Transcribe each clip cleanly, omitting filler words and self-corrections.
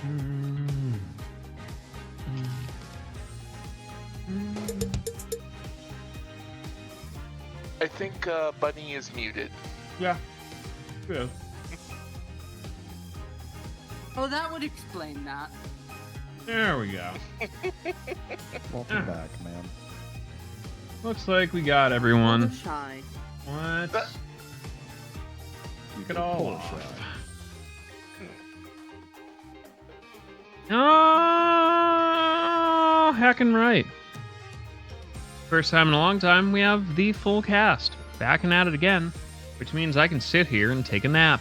Mm. I think Bunny is muted. Yeah. Yeah. Oh, that would explain that. There we go. Welcome back, man. Looks like we got everyone. Shy. What? That- Look it all Poor off. Shy. Oh, heckin' right. First time in a long time, we have the full cast back and at it again, which means I can sit here and take a nap.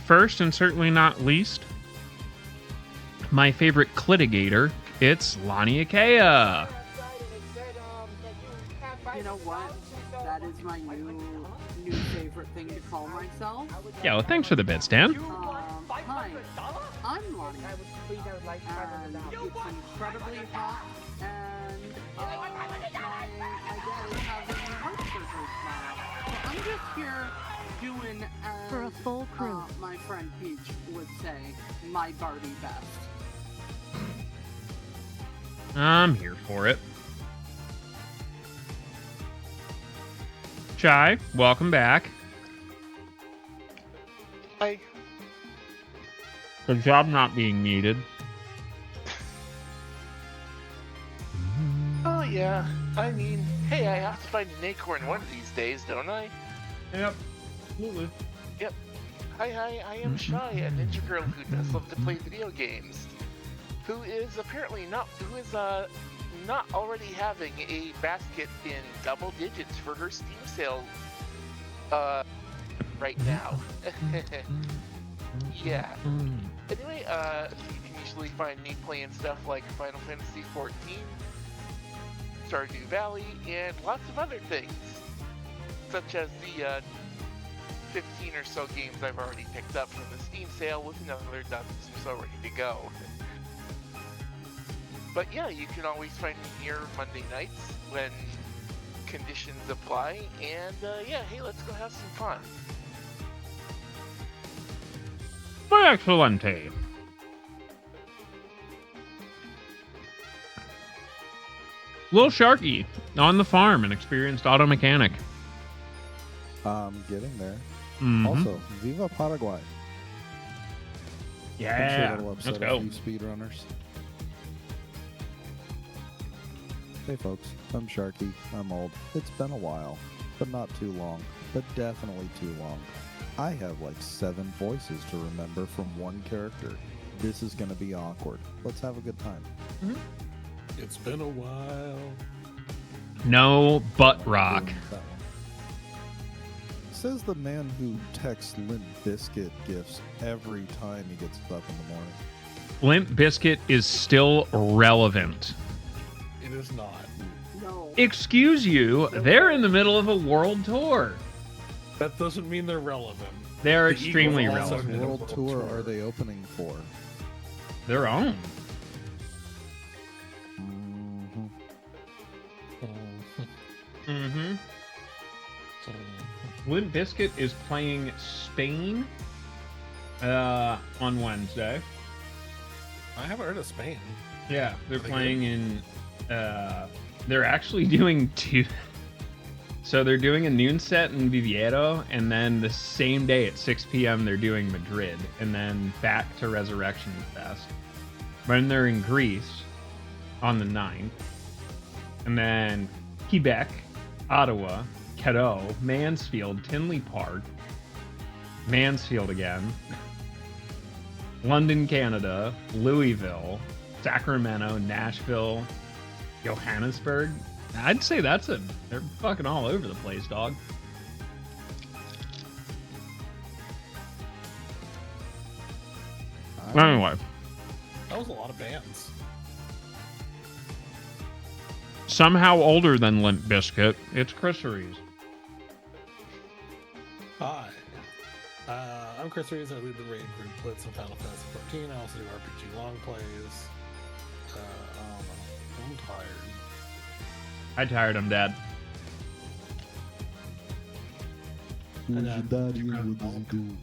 First and certainly not least, my favorite clitigator, it's Lonnie Ikea. You know what? That is my new favorite thing to call myself. Yeah, well, thanks for the bits, Dan. Hi, I'm Lonnie, and it's incredibly hot, and my dad is having heart surgery tomorrow. So I'm just here doing, For a full crew. My friend Peach would say, my Barbie best. I'm here for it. Chai, welcome back. Hi. Good job not being muted. Oh yeah. I mean, hey, I have to find an acorn one of these days, don't I? Yep, absolutely. Hi, I am Shy, a ninja girl who does love to play video games. Who is not already having a basket in double digits for her Steam sale right now. Yeah. Anyway, you can usually find me playing stuff like Final Fantasy XIV, Stardew Valley, and lots of other things, such as the 15 or so games I've already picked up from the Steam sale, with another dozen or so ready to go. But yeah, you can always find me here Monday nights when conditions apply, and yeah, hey, let's go have some fun. Excelente. Lil Sharky on the farm, an experienced auto mechanic. Getting there. Mhm. Also, Viva Paraguay. I'm sure Yeah, that'll let's upset a go. few speedrunners. Hey folks, I'm Sharky. I'm old. It's been a while, but not too long. But definitely too long. I have like 7 voices to remember from one character. This is gonna be awkward. Let's have a good time. It's been a while. No butt rock. That one. Says the man who texts Limp Biscuit gifts every time he gets up in the morning. Limp Bizkit is still relevant. It is not. No. Excuse you, they're in the middle of a world tour. That doesn't mean they're relevant. They're The extremely Eagles also relevant. did a What world tour are they opening for? Their own. Mm-hmm. Limp Bizkit is playing Spain on Wednesday. I haven't heard of Spain. Yeah, they're Are they playing in. They're actually doing 2. So they're doing a noon set in Viviero, and then the same day at 6 p.m. they're doing Madrid, and then back to Resurrection Fest. Then they're in Greece on the 9th, and then Quebec, Ottawa, Cadeau, Mansfield, Tinley Park, Mansfield again, London, Canada, Louisville, Sacramento, Nashville, Johannesburg. I'd say they're fucking all over the place, dog. Anyway, That was a lot of bands. somehow older than Limp Bizkit, it's Chris Reeves. Hi. I'm Chris Reeves. I lead the raid group Blitz in Final Fantasy 14. I also do RPG long plays. I don't know. I'm tired. I tired him, Dad. Who's And your then daddy and grab what does he milk. do?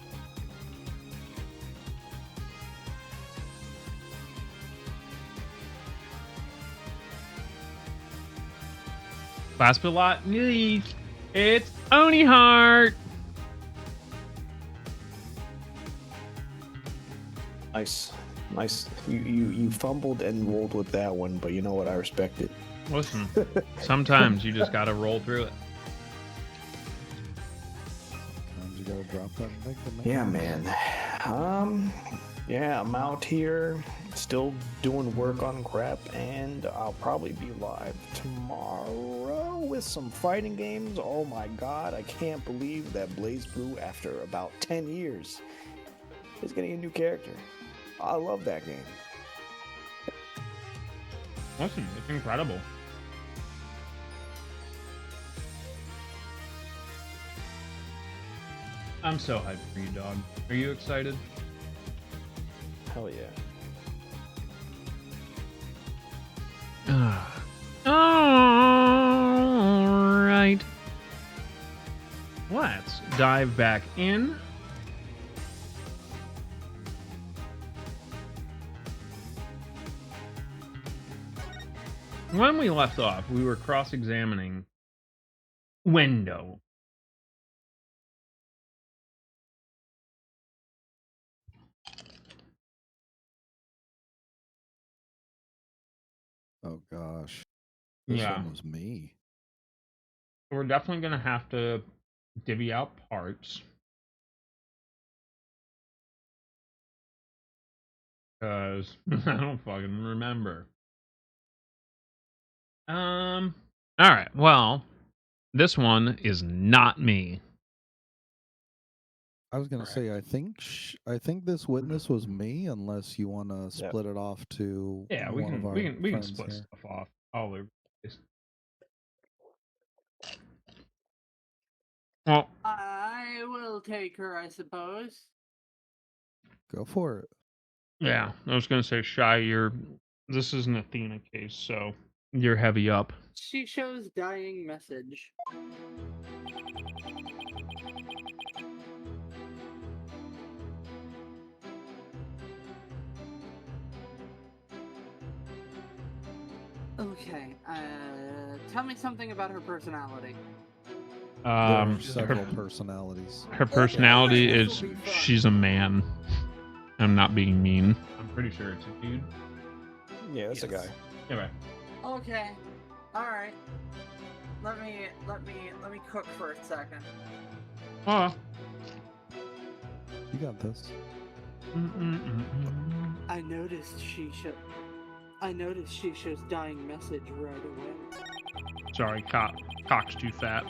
Last but not least, it's Oni Heart. Nice. You fumbled and rolled with that one, but you know what? I respect it. Listen, sometimes you just gotta roll through it. Sometimes you gotta drop that and make the Yeah, man. Yeah, I'm out here still doing work on crap, and I'll probably be live tomorrow with some fighting games. Oh my god, I can't believe that Blaze Blue, after about 10 years, is getting a new character. I love that game. Listen, it's incredible. I'm so hyped for you, dog. Are you excited? Hell yeah. All right. Let's dive back in. When we left off, we were cross-examining Wendo. Oh gosh. This one was me. We're definitely going to have to divvy out parts. Because I don't fucking remember. Alright, well, this one is not me. I was gonna say, I think this witness was me, unless you want to Yep. split it off to Yeah, one of our we can friends split here. stuff off all over the place. Well, I will take her, I suppose. Go for it. yeah, I was gonna say, Shy, this is an Athena case, so you're heavy up. She shows dying message. Okay, tell me something about her personality. There are Her, several personalities. her personality Alright, is this'll be fun. she's a man. I'm not being mean. I'm pretty sure it's a dude. Yeah, that's a guy. Anyway. Okay, alright. Let me cook for a second. Oh. You got this. I noticed she shows dying message right away. Sorry, cock's too fat.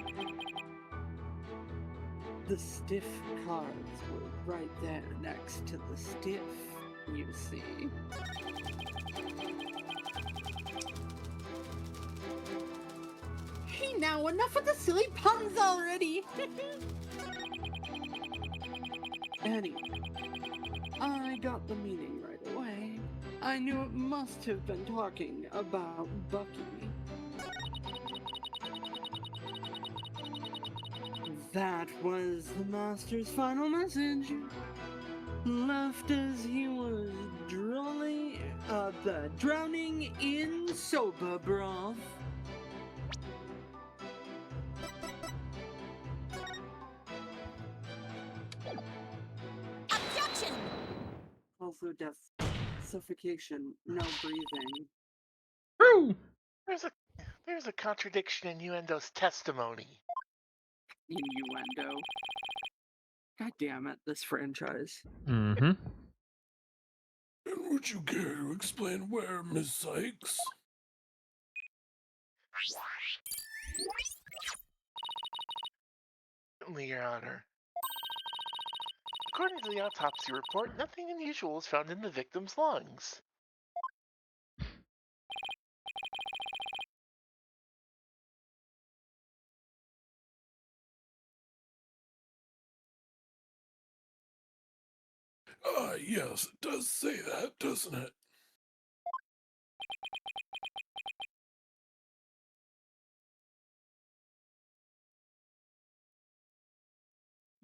The stiff cards were right there next to the stiff, you see. Hey now, enough with the silly puns already! Anyway, I got the meaning right away. I knew it must have been talking about Bucky. That was the Master's final message. Left as he was drowning in soba broth. Objection! Also death, suffocation, no breathing. True. There's a contradiction in Uendo's testimony. Innuendo. God damn it, this franchise. Mm-hmm. And would you care to explain where, Miss Sykes? Certainly, Your Honor. According to the autopsy report, nothing unusual was found in the victim's lungs. Yes, it does say that, doesn't it?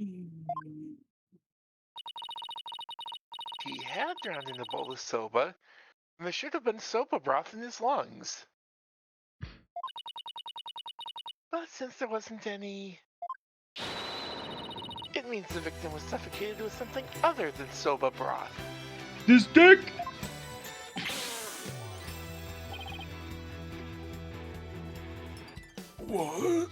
He had drowned in a bowl of soba, and there should have been soba broth in his lungs. But since there wasn't any, it means the victim was suffocated with something other than soba broth. This dick! What?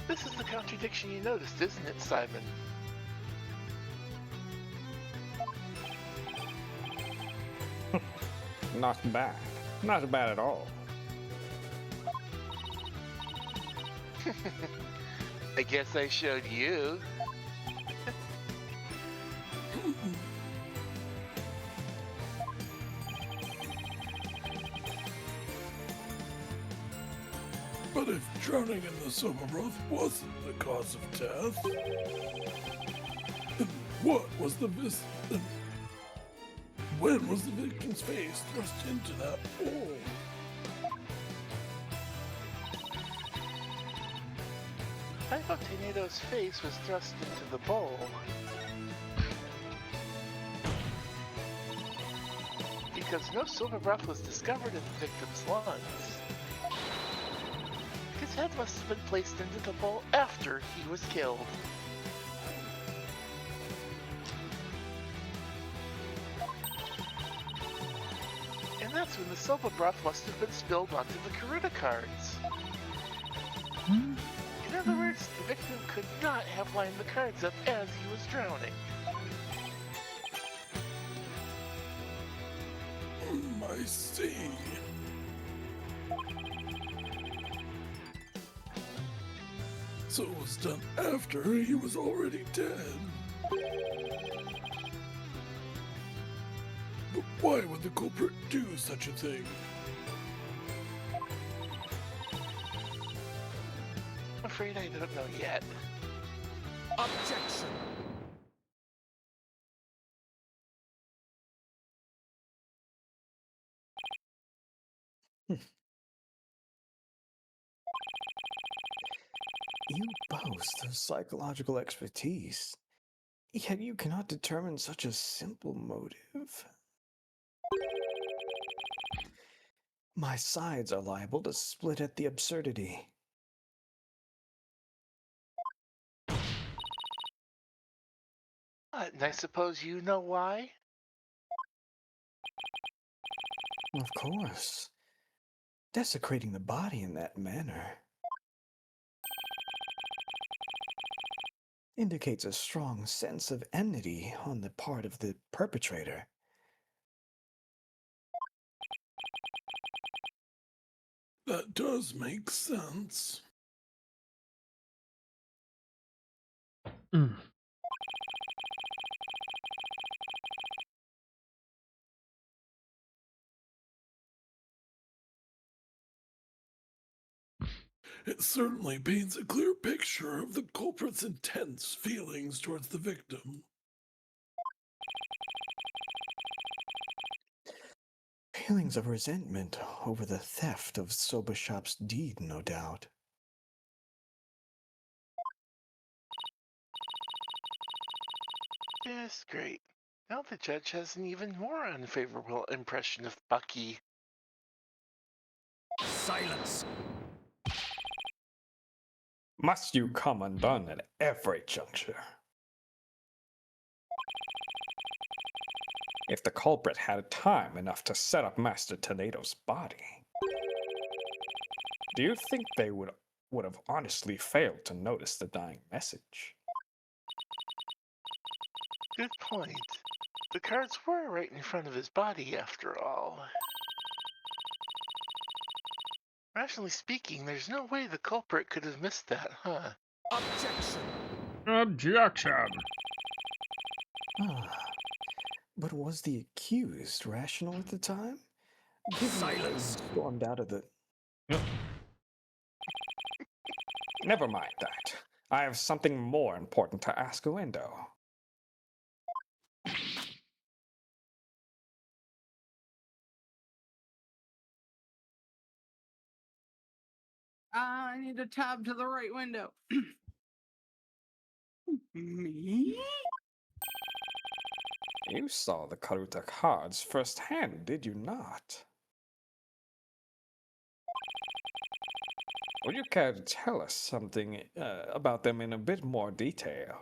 This is the contradiction you noticed, isn't it, Simon? Not bad. Not bad at all. I guess I showed you. But if drowning in the soba broth wasn't the cause of death, then what was the when was the victim's face thrust into that bowl? I thought Tornado's face was thrust into the bowl. Because no soba broth was discovered in the victim's lungs. His head must have been placed into the bowl after he was killed. And that's when the soba broth must have been spilled onto the Karuta cards. In other words, the victim could not have lined the cards up as he was drowning. I see. So it was done after he was already dead. But why would the culprit do such a thing? I'm afraid I don't know yet. Objection! You boast of psychological expertise, yet you cannot determine such a simple motive. My sides are liable to split at the absurdity. And I suppose you know why? Of course. Desecrating the body in that manner indicates a strong sense of enmity on the part of the perpetrator. That does make sense. It certainly paints a clear picture of the culprit's intense feelings towards the victim. Feelings of resentment over the theft of Soba Shop's deed, no doubt. Yes, great. Now the judge has an even more unfavorable impression of Bucky. Silence! Must you come undone at every juncture? If the culprit had time enough to set up Master Tornado's body, do you think they would have honestly failed to notice the dying message? Good point. The cards were right in front of his body, after all. Rationally speaking, there's no way the culprit could have missed that, huh? Objection! Objection! Ah, but was the accused rational at the time? Silence! Stormed out of the... Never mind that. I have something more important to ask Uendo. I need to tab to the right window. Me? You saw the Karuta cards firsthand, did you not? Would you care to tell us something about them in a bit more detail?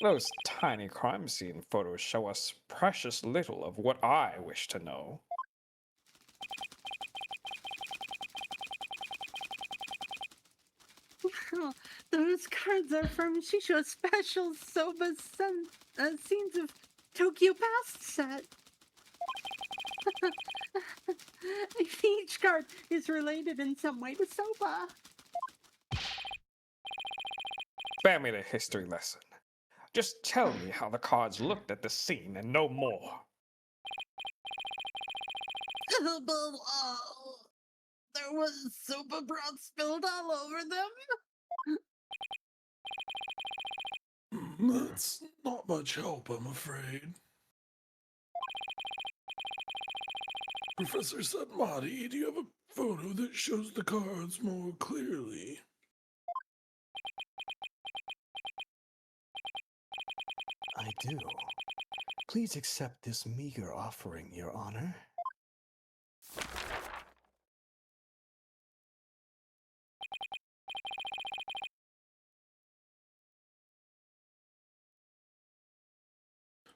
Those tiny crime scene photos show us precious little of what I wish to know. Well, those cards are from Shisho's special Soba Scenes of Tokyo Past set. Each card is related in some way to Soba. Spare me the history lesson. Just tell me how the cards looked at the scene and no more. There was Soba broth spilled all over them. That's not much help, I'm afraid. Professor Satmati, do you have a photo that shows the cards more clearly? I do. Please accept this meager offering, Your Honor.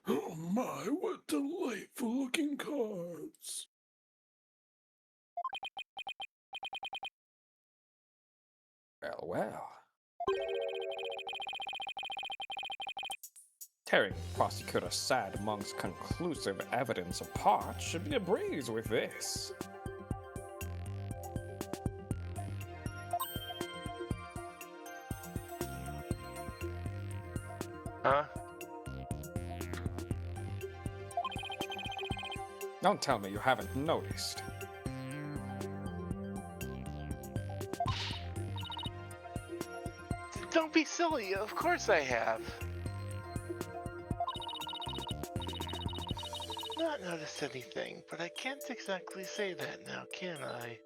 Oh my, what delightful looking cards. Well, well. Tearing prosecutor Sad amongst conclusive evidence apart should be a breeze with this. Huh? Don't tell me you haven't noticed. Don't be silly. Of course I have. Not noticed anything, but I can't exactly say that now, can I?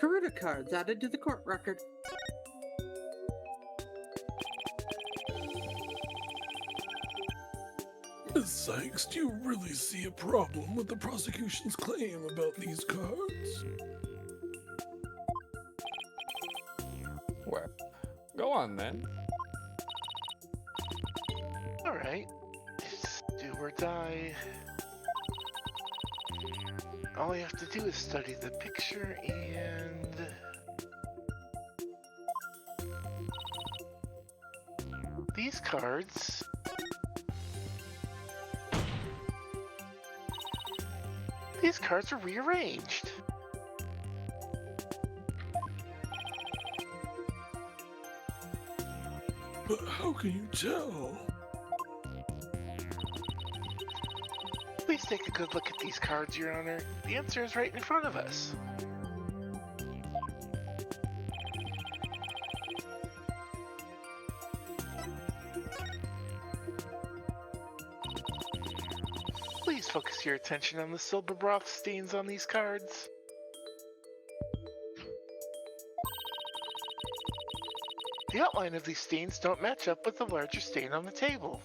Karuta cards added to the court record. Ms. Sykes, do you really see a problem with the prosecution's claim about these cards? Well, go on then. Alright. It's do or die. All I have to do is study the picture and... these cards... these cards are rearranged. But how can you tell? Please take a good look at these cards, Your Honor. The answer is right in front of us. Please focus your attention on the silver broth stains on these cards. The outline of these stains don't match up with the larger stain on the table.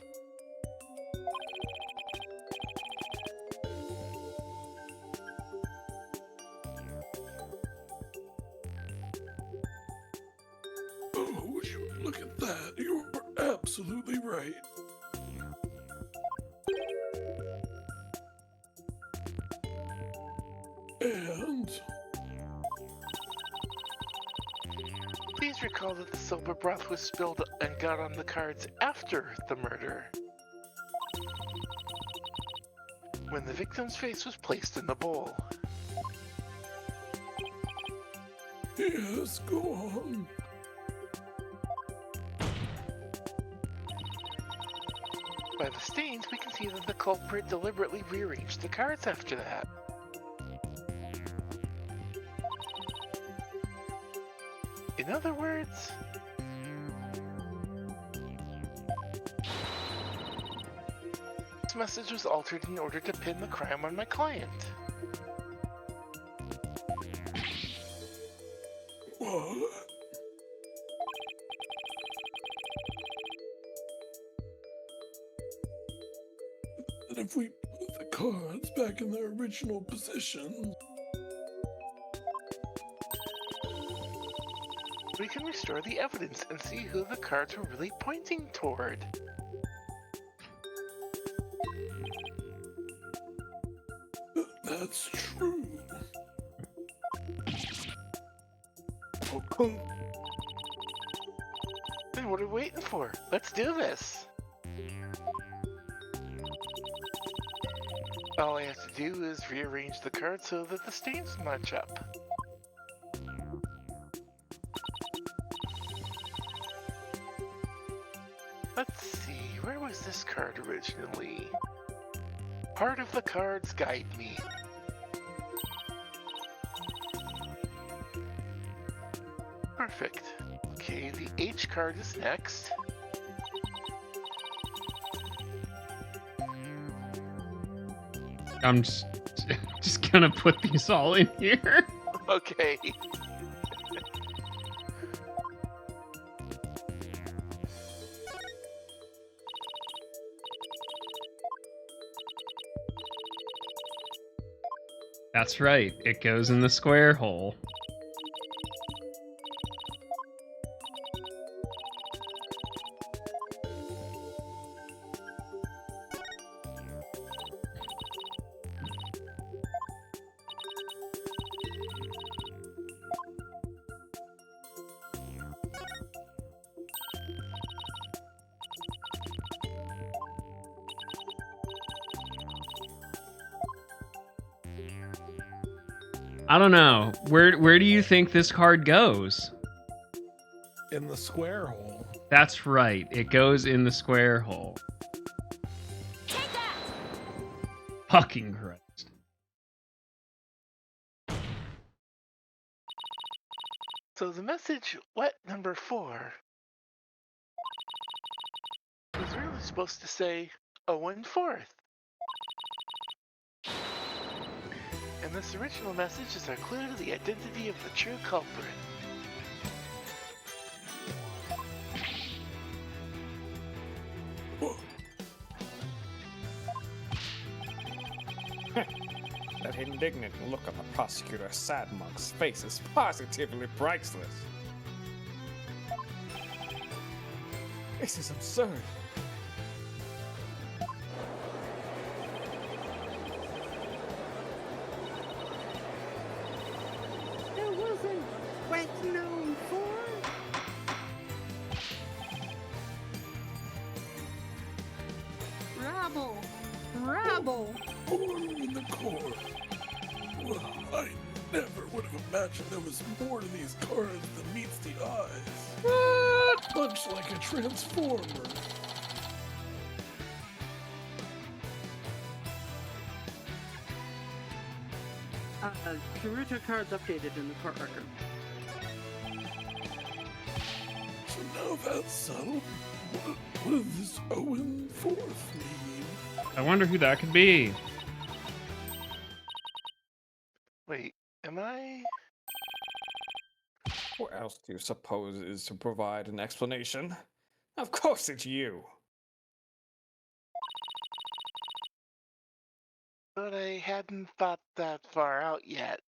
Oh, would you look at that? You're absolutely right. And Please recall that the silver broth was spilled and got on the cards after the murder, when the victim's face was placed in the bowl. yes, go on. By the stains, we can see that the culprit deliberately rearranged the cards after that. In other words, This message was altered in order to pin the crime on my client. What? And if we put the cards back in their original position, we can restore the evidence and see who the cards were really pointing toward. that's true. Okay. Then what are we waiting for? Let's do this! All I have to do is rearrange the cards so that the stains match up. Let's see, where was this card originally? Part of the cards guide me. Perfect. Okay, the H card is next. I'm just gonna put these all in here. Okay. That's right. It goes in the square hole. I don't know. Where do you think this card goes? In the square hole. That's right. It goes in the square hole. Take that! Fucking Christ. So the message, wet number 4, was really supposed to say 0 1/4. And this original message is a clue to the identity of the true culprit. That indignant look on the prosecutor Sadmonk's face is positively priceless. This is absurd. It wasn't what's known for. Rabble! Rabble! Born in the court. Well, I never would have imagined there was more to these cards than meets the eyes. Much like a transformer. Karuta cards updated in the court record. So now that's settled, what does this 0 4 mean? I wonder who that could be. Wait, am I? What else do you suppose is to provide an explanation? Of course it's you. But I hadn't thought that far out yet.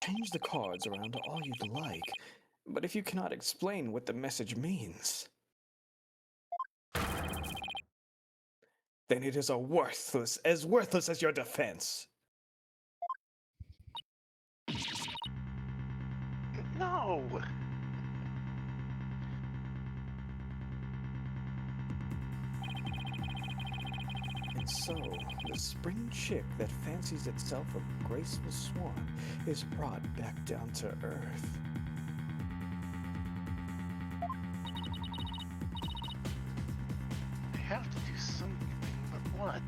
Change the cards around all you'd like, but if you cannot explain what the message means, then it is worthless as your defense. No! And so, the spring chick that fancies itself a graceful swan is brought back down to earth. I have to do something, but what?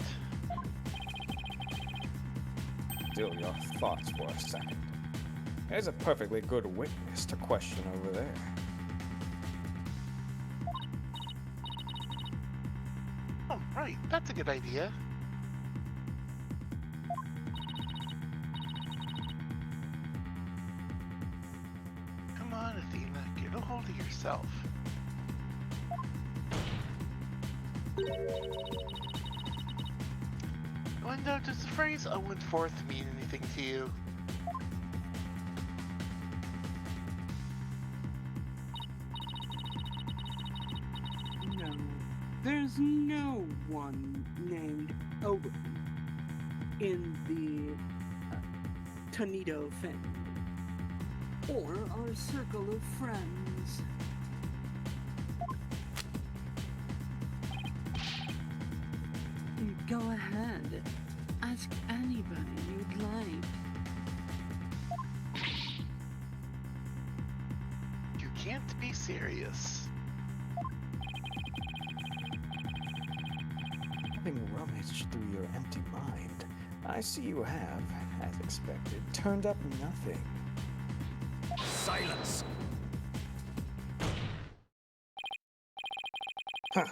Still your thoughts for a second. There's a perfectly good witness to question over there. Right, that's a good idea. Come on, Athena, get a hold of yourself. Uendo, does the phrase Owen Fourth mean anything to you? No, there's no one named Owen in the Tornado family or our circle of friends. Go ahead. Ask anybody you'd like. You can't be serious. Having rummaged through your empty mind, I see you have, as expected, turned up nothing. Silence! Huh.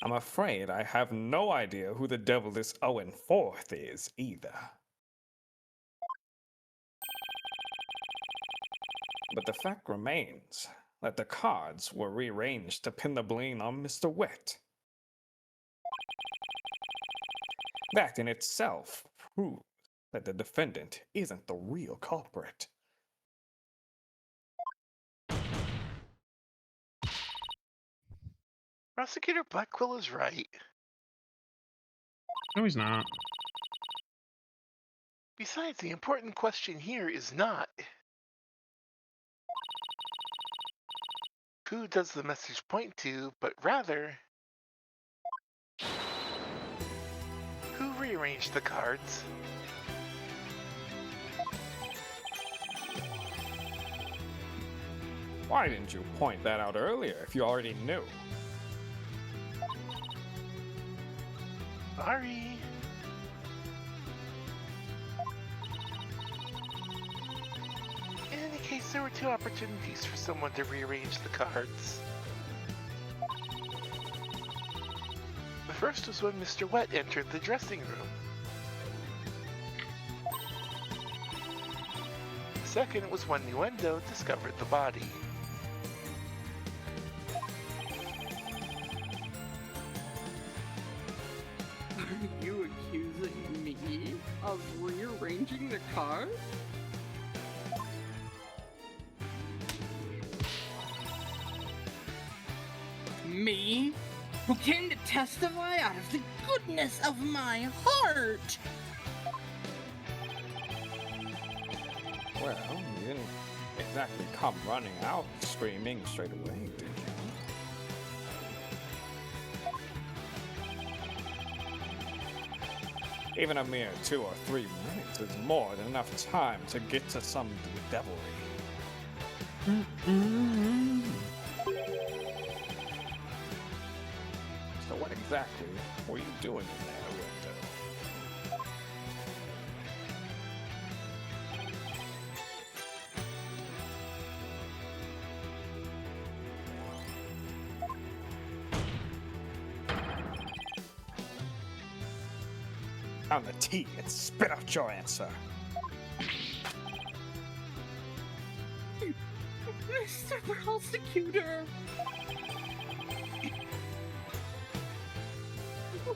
I'm afraid I have no idea who the devil this Owen Fourth is either. But the fact remains that the cards were rearranged to pin the blame on Mr. Wet. That in itself proves that the defendant isn't the real culprit. Prosecutor Blackquill is right. No, he's not. Besides, the important question here is not who does the message point to, but rather who rearranged the cards. Why didn't you point that out earlier if you already knew? Sorry. In any case, there were two opportunities for someone to rearrange the cards. The first was when Mr. Wet entered the dressing room. The second was when Uendo discovered the body. Are you accusing me of rearranging the cards? Me? Who came to testify out of the goodness of my heart? Well, you didn't exactly come running out screaming straight away, did you? Even a mere 2 or 3 minutes is more than enough time to get to some devilry. So what exactly were you doing in there, Uendo? On the tea and spit out your answer. Mr. Prosecutor!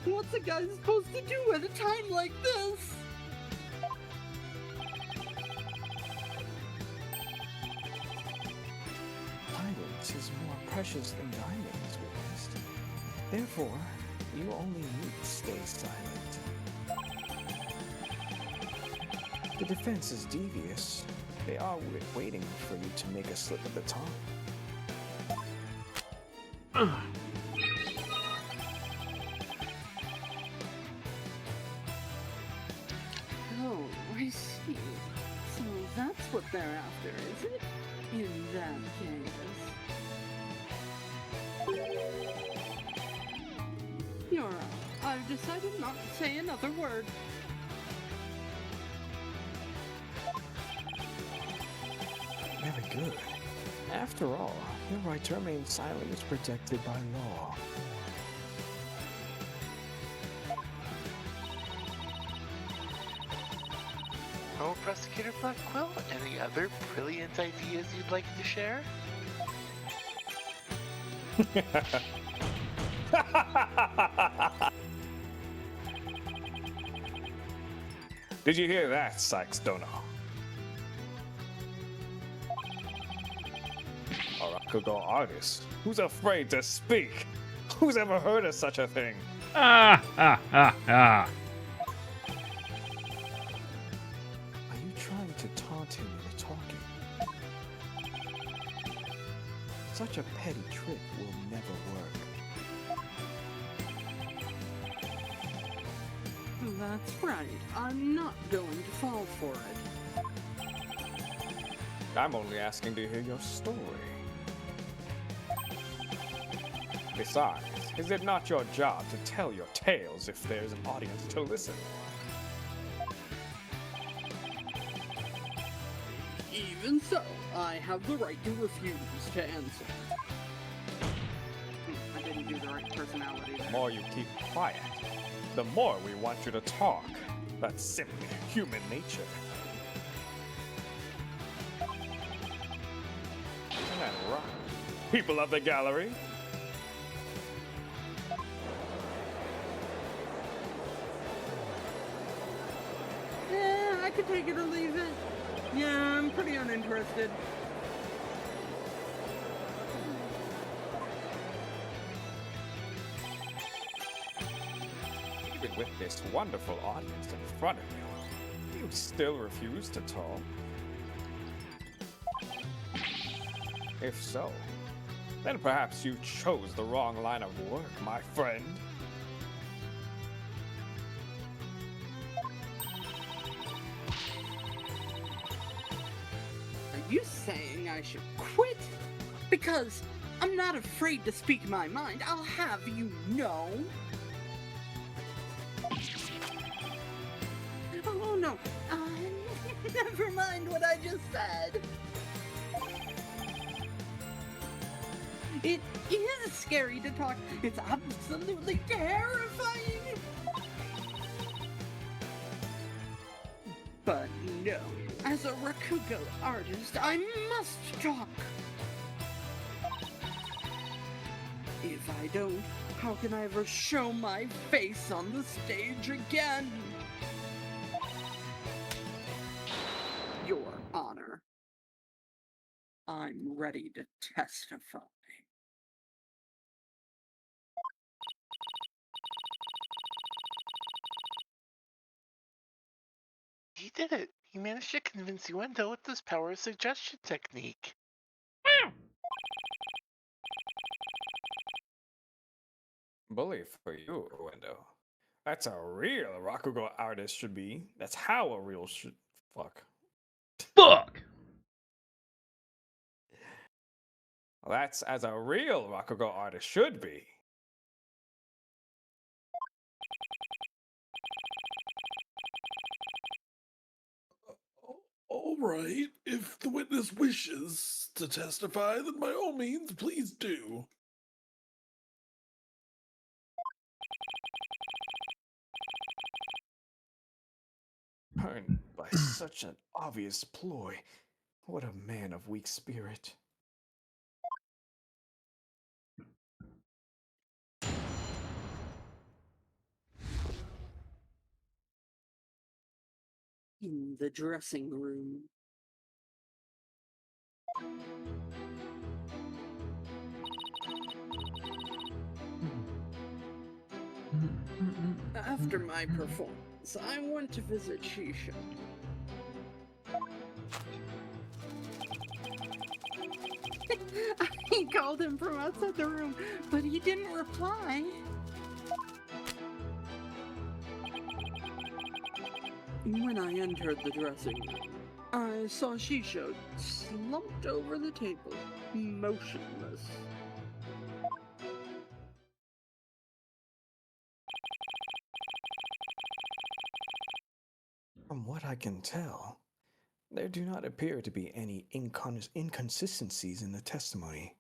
What's a guy supposed to do at a time like this? Silence is more precious than diamonds, West. Therefore, you only need to stay silent. The defense is devious. They are waiting for you to make a slip of the tongue. Oh, I see. So that's what they're after, is it? In that case. You're out. I've decided not to say another word. Very good. After all, your right to remain silent is protected by law. Well, Prosecutor Black Quill, any other brilliant ideas you'd like to share? Did you hear that, Sykes Dono? A Rakugo artist who's afraid to speak. Who's ever heard of such a thing? Ah, ah, ah, ah. Are you trying to taunt him into talking? Such a petty trick will never work. That's right. I'm not going to fall for it. I'm only asking to hear your story. Besides, is it not your job to tell your tales if there's an audience to listen? Even so, I have the right to refuse to answer. I didn't do the right personality The there. more you keep quiet, the more we want you to talk. That's simply human nature. Isn't that right? People of the gallery? I could take it or leave it. Yeah, I'm pretty uninterested. Even with this wonderful audience in front of you, you still refuse to talk? If so, then perhaps you chose the wrong line of work, my friend. Are you saying I should quit? Because I'm not afraid to speak my mind, I'll have you know. Oh no, never mind what I just said. It is scary to talk. It's absolutely terrifying. But no, as a Rakugo artist, I must talk. If I don't, how can I ever show my face on the stage again? Your Honor, I'm ready to testify. He did it. He managed to convince Uendo with this power of suggestion technique. Bully for you, Uendo. That's a real Rakugo artist should be. That's how a real should. Fuck. Fuck! That's as a real Rakugo artist should be. All right, if the witness wishes to testify, then by all means, please do. Burned by such an obvious ploy. What a man of weak spirit. In the dressing room. After my performance, I went to visit Shisha. I called him from outside the room, but he didn't reply. When I entered the dressing room, I saw Shisha slumped over the table, motionless. From what I can tell, there do not appear to be any inconsistencies in the testimony.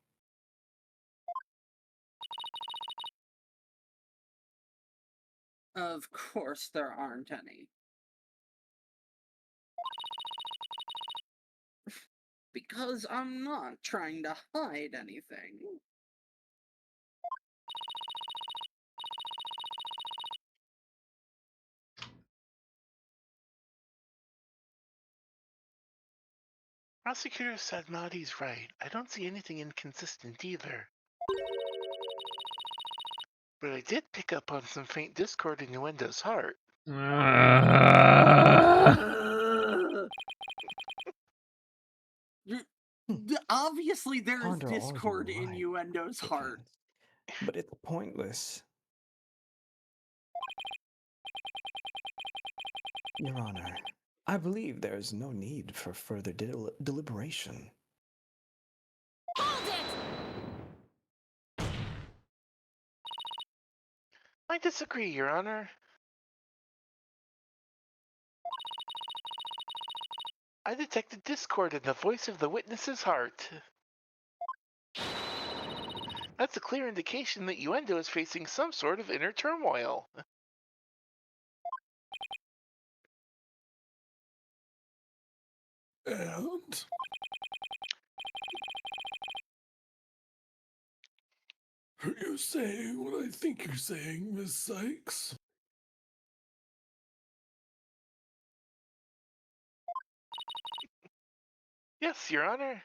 Of course there aren't any. because I'm not trying to hide anything. Prosecutor Sadmati's right. I don't see anything inconsistent either. But I did pick up on some faint discord in Uendo's heart. Obviously, there is Ponder all you discord in like, Uendo's heart. defense, but it's pointless. Your Honor, I believe there is no need for further deliberation. Hold it! I disagree, Your Honor. I detected discord in the voice of the witness's heart. That's a clear indication that Uendo is facing some sort of inner turmoil. And are you saying what I think you're saying, Miss Sykes? Yes, Your Honor.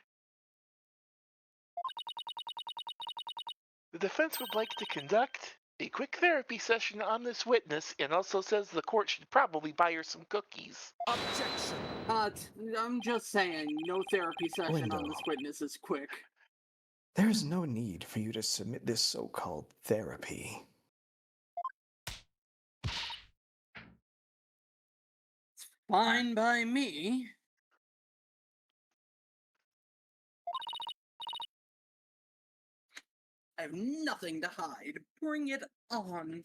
The defense would like to conduct a quick therapy session on this witness and also says the court should probably buy her some cookies. Objection! I'm just saying, no therapy session on Uendo. this witness is quick. There is no need for you to submit this so-called therapy. Fine by me. I have nothing to hide. Bring it on.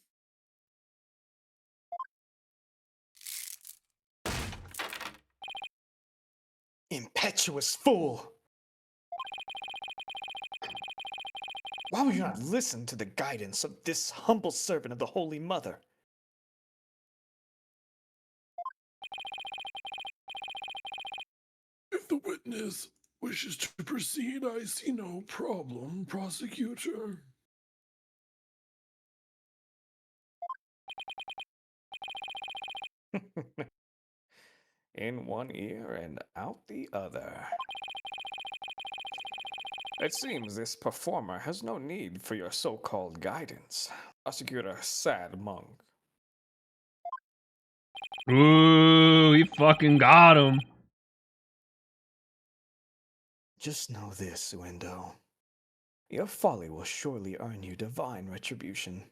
Impetuous fool! Why would you not listen to the guidance of this humble servant of the Holy Mother? If the witness wishes to proceed, I see no problem, prosecutor. In one ear and out the other. It seems this performer has no need for your so-called guidance. Prosecutor Sad Monk. Ooh, he fucking got him. Just know this, Uendo. Your folly will surely earn you divine retribution.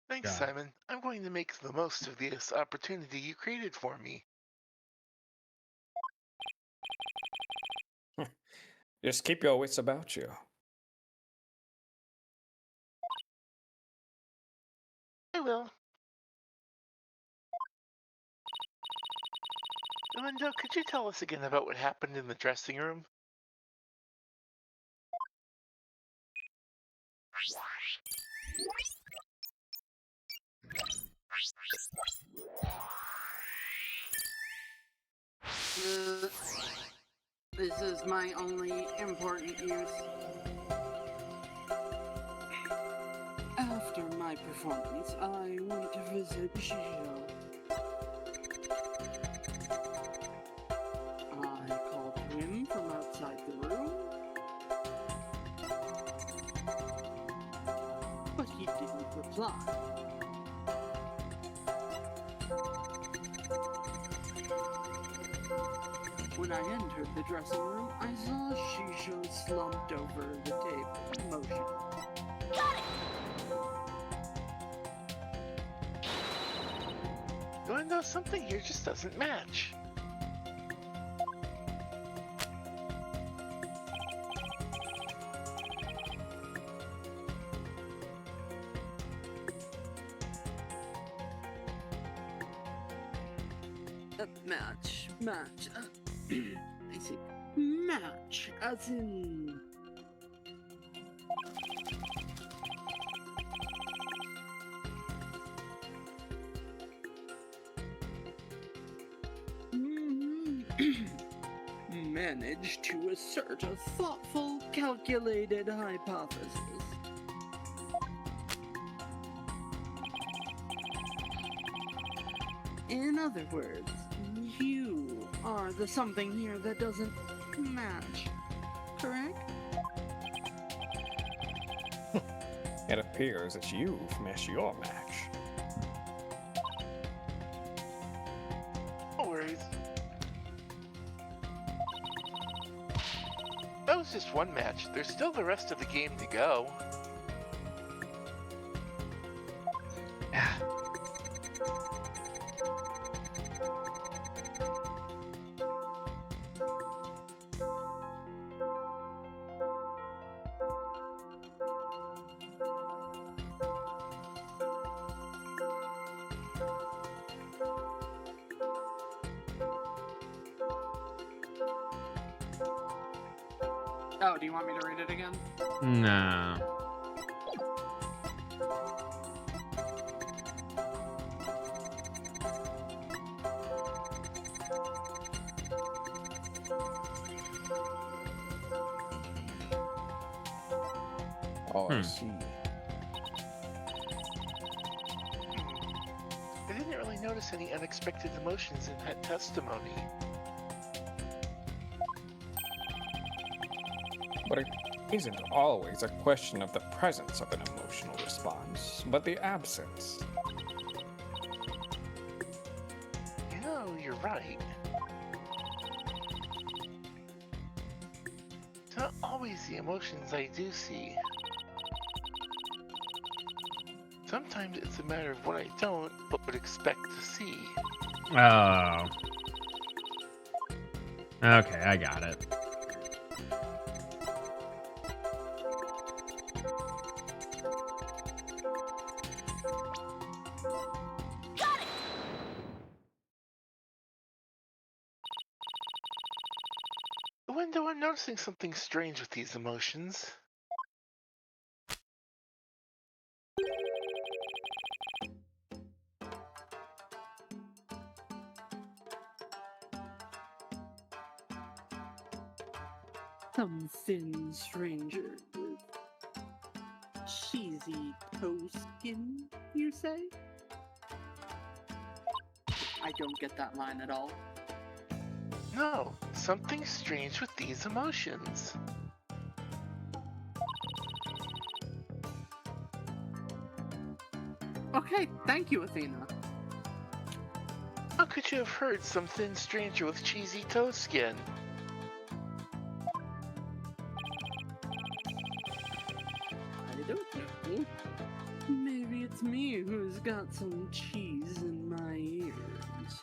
Thanks, Yeah. Simon. I'm going to make the most of this opportunity you created for me. Just keep your wits about you. I will. Uendo, could you tell us again about what happened in the dressing room? This is my only important use. After my performance, I went to visit Shijo. I called him from outside the room, but he didn't reply. When I entered the dressing room, I saw Shijo slumped over the table, motionless. Uendo, something here just doesn't match. Match. I see. Match, as in. Manage to assert a thoughtful, calculated hypothesis. In other words, you are the something here that doesn't match, correct? It appears that you've missed your match. No worries. That was just one match. There's still the rest of the game to go. Oh, do you want me to read it again? No. Oh, I see. I didn't really notice any unexpected emotions in that testimony. But it isn't always a question of the presence of an emotional response, but the absence. You know, you're right. It's not always the emotions I do see. Sometimes it's a matter of what I don't, but would expect to see. Oh. Okay, I got it. Uendo, I'm noticing something strange with these emotions. Some thin stranger with cheesy toe skin, you say? I don't get that line at all. No, something strange with these emotions. Okay, thank you, Athena. How could you have heard some thin stranger with cheesy toe skin? I don't know. Maybe it's me who's got some cheese in my ears.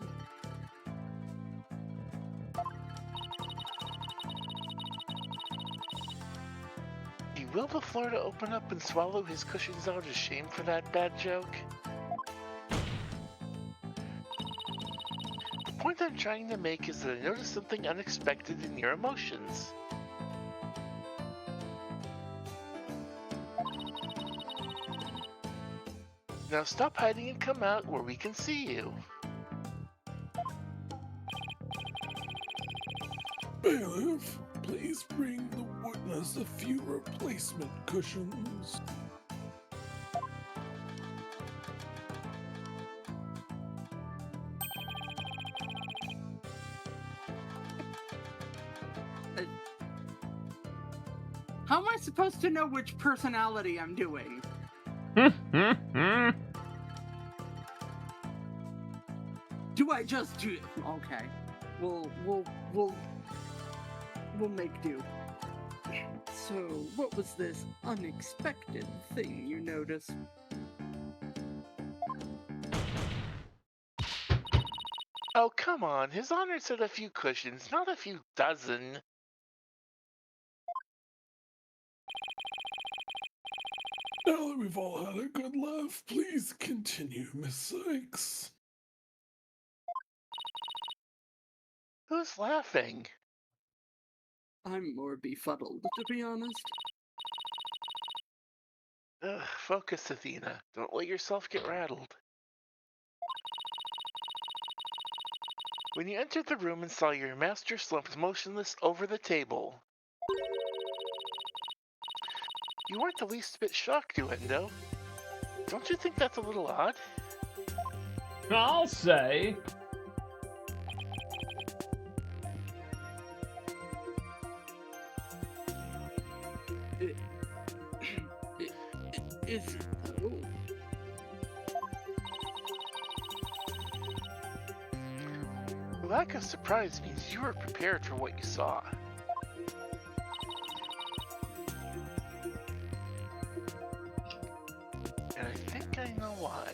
Do you will the floor to open up and swallow his cushions out as shame for that bad joke? The point I'm trying to make is that I noticed something unexpected in your emotions. Now stop hiding and come out where we can see you. Bailiff, please bring the witness a few replacement cushions. How am I supposed to know which personality I'm doing? Do I just do it? Okay. We'll make do. So, what was this unexpected thing you noticed? Oh, come on. His Honor said a few cushions, not a few dozen. Now that we've all had a good laugh, please continue, Miss Sykes. Who's laughing? I'm more befuddled, to be honest. Ugh, focus, Athena. Don't let yourself get rattled. When you entered the room and saw your master slumped motionless over the table, you weren't the least bit shocked, Uendo. Don't you think that's a little odd? I'll say. It, is it though? The lack of surprise means you were prepared for what you saw. And I think I know why.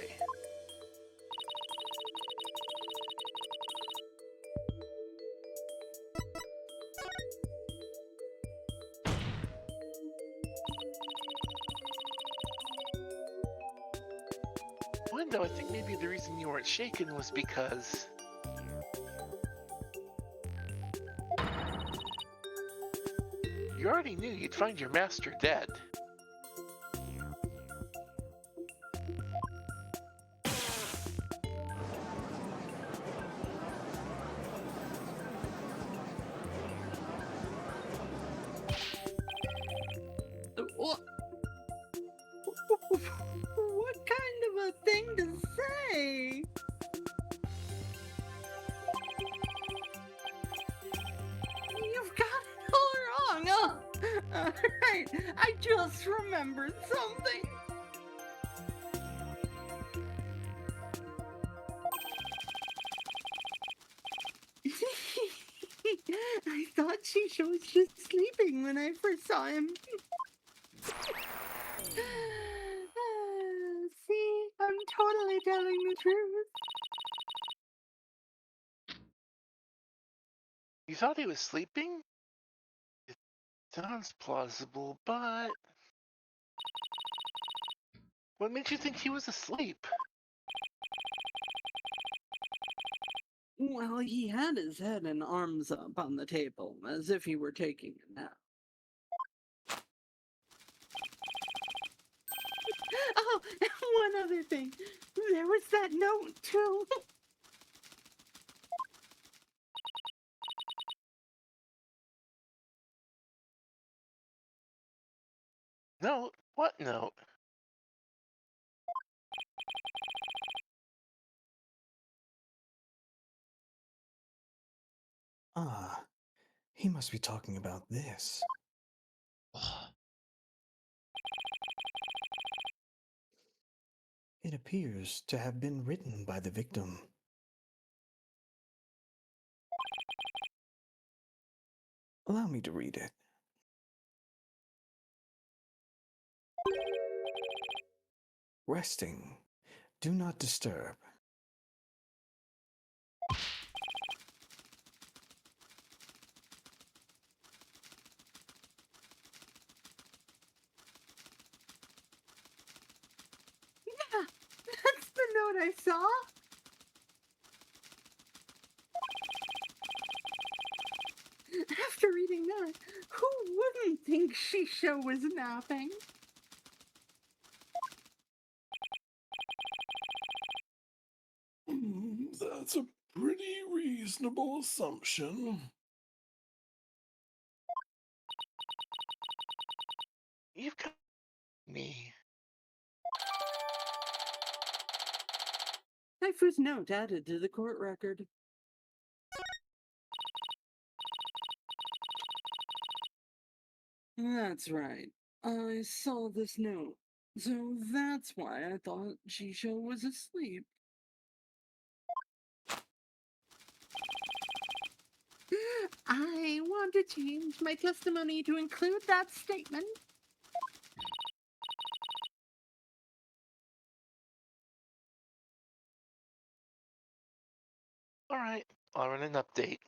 Wendo, I think maybe the reason you weren't shaken was because you already knew you'd find your master dead. What? What kind of a thing to say? You've got it all wrong. Oh, alright, I just remembered something. I thought Shisha was just sleeping when I first saw him. See, I'm totally telling the truth. You thought he was sleeping? It sounds plausible, but what made you think he was asleep? Well, he had his head and arms up on the table, as if he were taking a nap. Oh, one other thing. There was that note, too. Note? What note? Ah, he must be talking about this. It appears to have been written by the victim. Allow me to read it. Resting. Do not disturb. Yeah, that's the note I saw. After reading that, who wouldn't think Shisha was napping? That's a pretty reasonable assumption. You've got me. Haifu's note added to the court record. That's right. I saw this note. So that's why I thought Shisha was asleep. I want to change my testimony to include that statement. Alright, I'll run an update.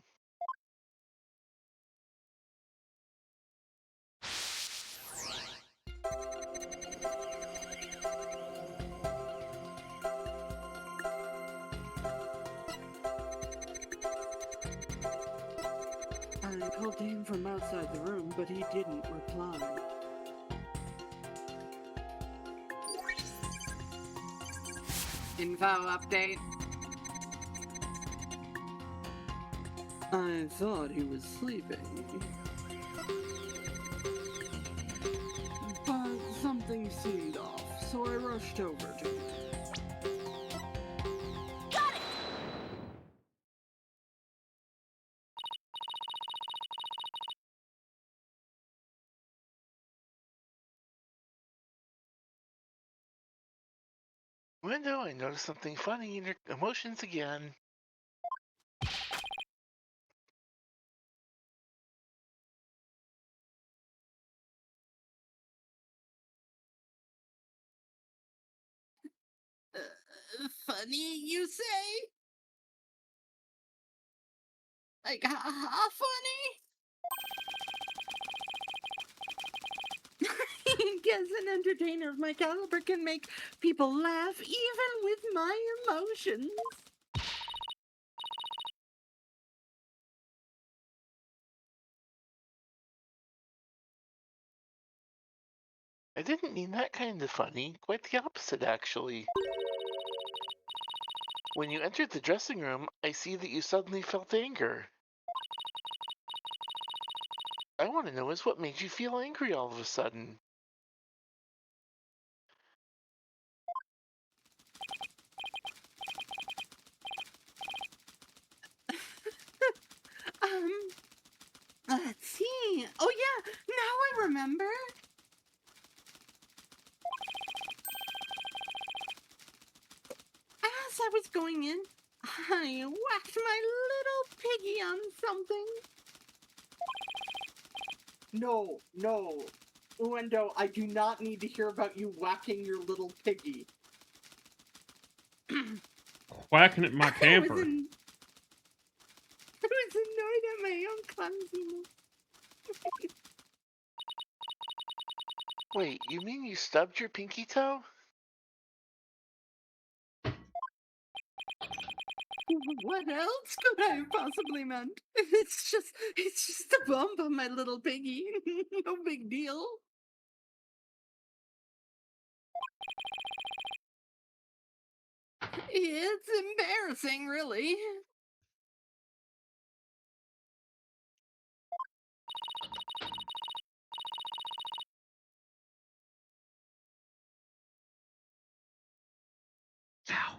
I called to him from outside the room, but he didn't reply. Info update. I thought he was sleeping. But something seemed off, so I rushed over to him. Got it! Window, I noticed something funny in your emotions again. Funny, you say? Like, funny? Guess an entertainer of my caliber can make people laugh even with my emotions. I didn't mean that kind of funny, quite the opposite, actually. When you entered the dressing room, I see that you suddenly felt anger. I want to know is what made you feel angry all of a sudden? Let's see. Oh yeah, now I remember. As I was going in, I whacked my little piggy on something. No. Uendo, I do not need to hear about you whacking your little piggy. Whacking at my camper. I was annoyed at my own clumsiness. Wait, you mean you stubbed your pinky toe? What else could I have possibly meant? It's just a bump on my little piggy. No big deal. It's embarrassing, really. Ow.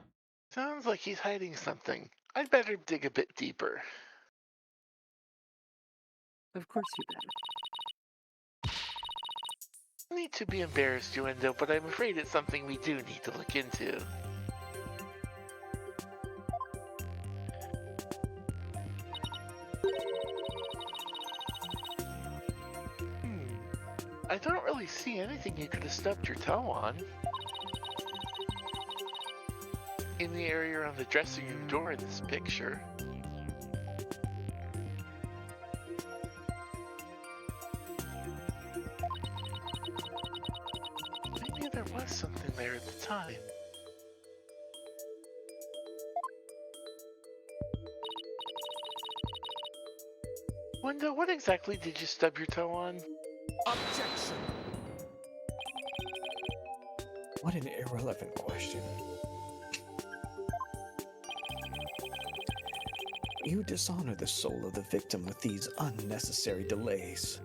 Sounds like he's hiding something. I'd better dig a bit deeper. Of course you better. I need to be embarrassed, Uendo, but I'm afraid it's something we do need to look into. I don't really see anything you could have stubbed your toe on. In the area around the dressing room door in this picture. Maybe there was something there at the time. Wanda, what exactly did you stub your toe on? Objection! What an irrelevant question. You dishonor the soul of the victim with these unnecessary delays.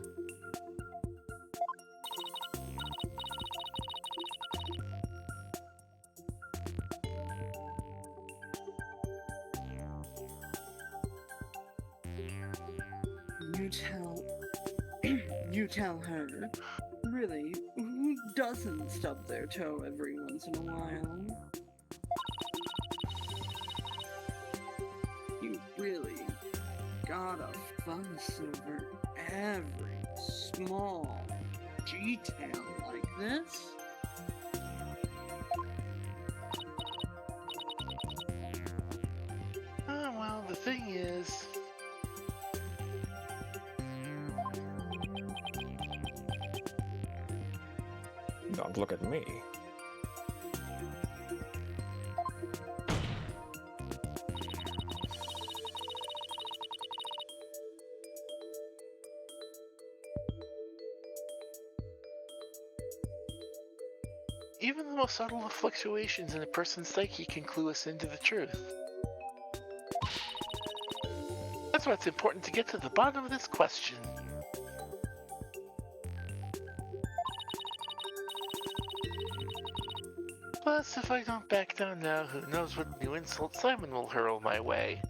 You tell her. Really, who doesn't stub their toe every once in a while? You really gotta fuss over every small detail like this? Well, the thing is... Don't look at me. Even the most subtle of fluctuations in a person's psyche can clue us into the truth. That's why it's important to get to the bottom of this question. Plus, if I don't back down now, who knows what new insult Simon will hurl my way.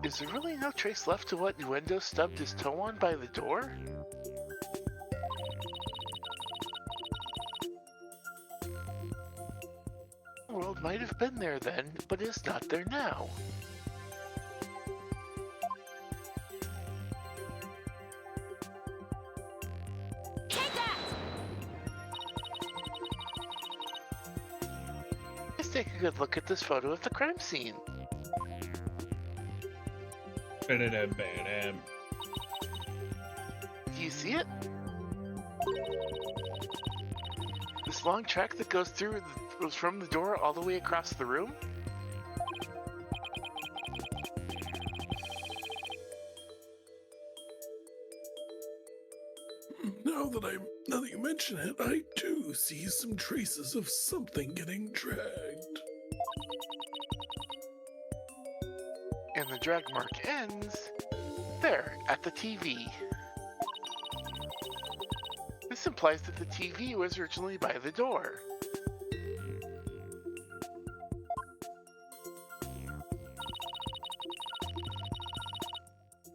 Is there really no trace left to what Uendo stubbed his toe on by the door? The world might have been there then, but is not there now. Take that! Let's take a good look at this photo of the crime scene. Ba-da-da-ba-dam. Do you see it? This long track that goes from the door all the way across the room? Now that you mention it, I do see some traces of something getting dragged. And the drag mark ends there, at the TV. This implies that the TV was originally by the door.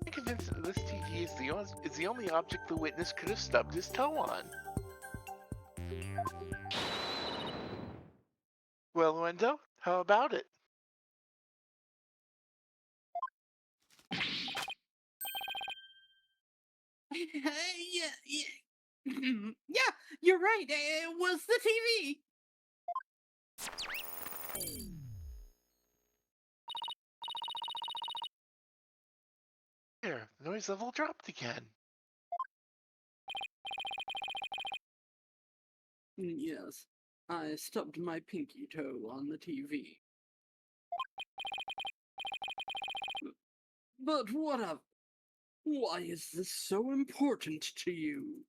I'm convinced that this TV is the only object the witness could have stubbed his toe on. Well, Uendo, how about it? Yeah, you're right. It was the TV. There, the noise level dropped again. Yes, I stubbed my pinky toe on the TV. But whatever. Why is this so important to you?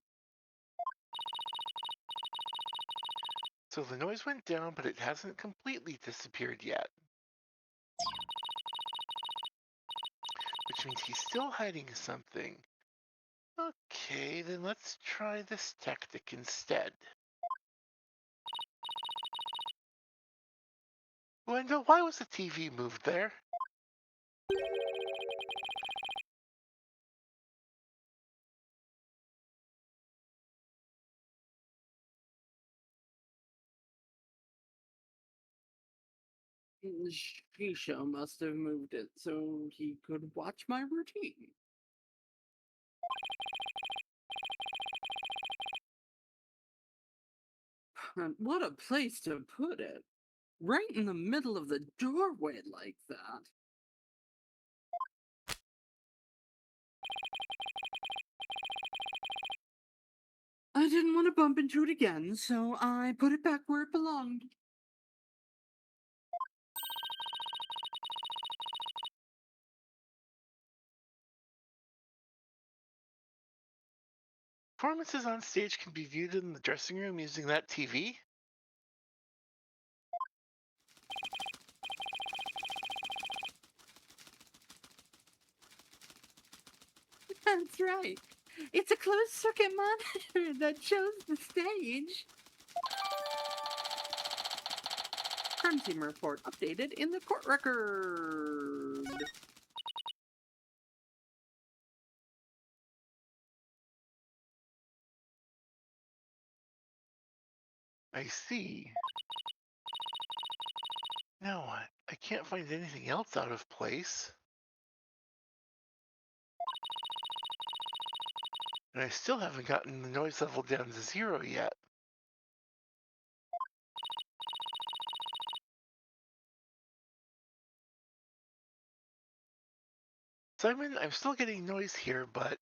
So the noise went down, but it hasn't completely disappeared yet. Which means he's still hiding something. Okay, then let's try this tactic instead. Wendell, why was the TV moved there? Shisha must have moved it so he could watch my routine. And what a place to put it! Right in the middle of the doorway like that. I didn't want to bump into it again, so I put it back where it belonged. Performances on stage can be viewed in the dressing room using that TV? That's right. It's a closed circuit monitor that shows the stage. Crime scene report updated in the court record. I see. Now what? I can't find anything else out of place. And I still haven't gotten the noise level down to 0 yet. Simon, I'm still getting noise here, but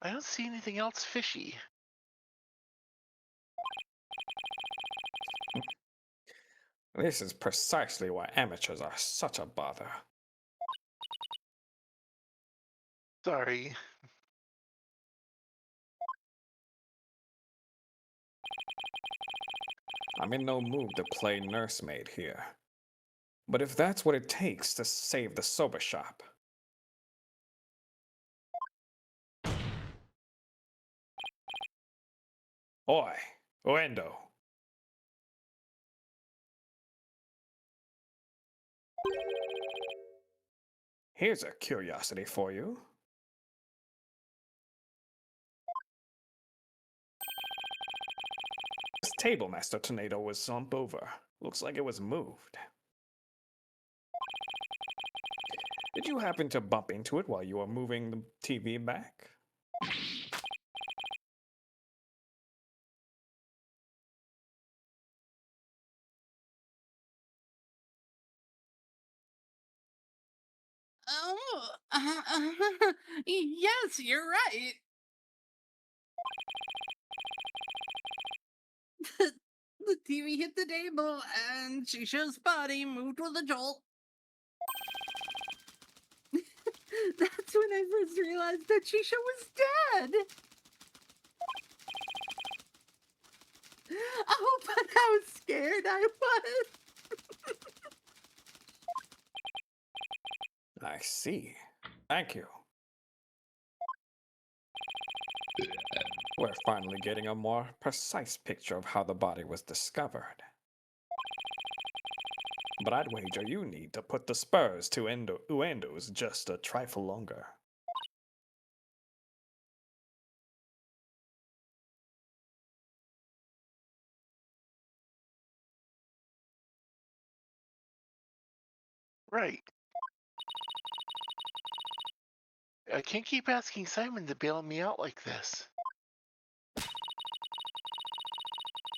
I don't see anything else fishy. This is precisely why amateurs are such a bother. Sorry. I'm in no mood to play nursemaid here. But if that's what it takes to save the soba shop. Oi, Uendo. Here's a curiosity for you. This table master tornado was slumped over. Looks like it was moved. Did you happen to bump into it while you were moving the TV back? Oh, yes, you're right. The TV hit the table, and Shisha's body moved with a jolt. That's when I first realized that Shisha was dead. Oh, but how scared I was. I see. Thank you. We're finally getting a more precise picture of how the body was discovered. But I'd wager you need to put the spurs to Uendo's just a trifle longer. Right. I can't keep asking Simon to bail me out like this.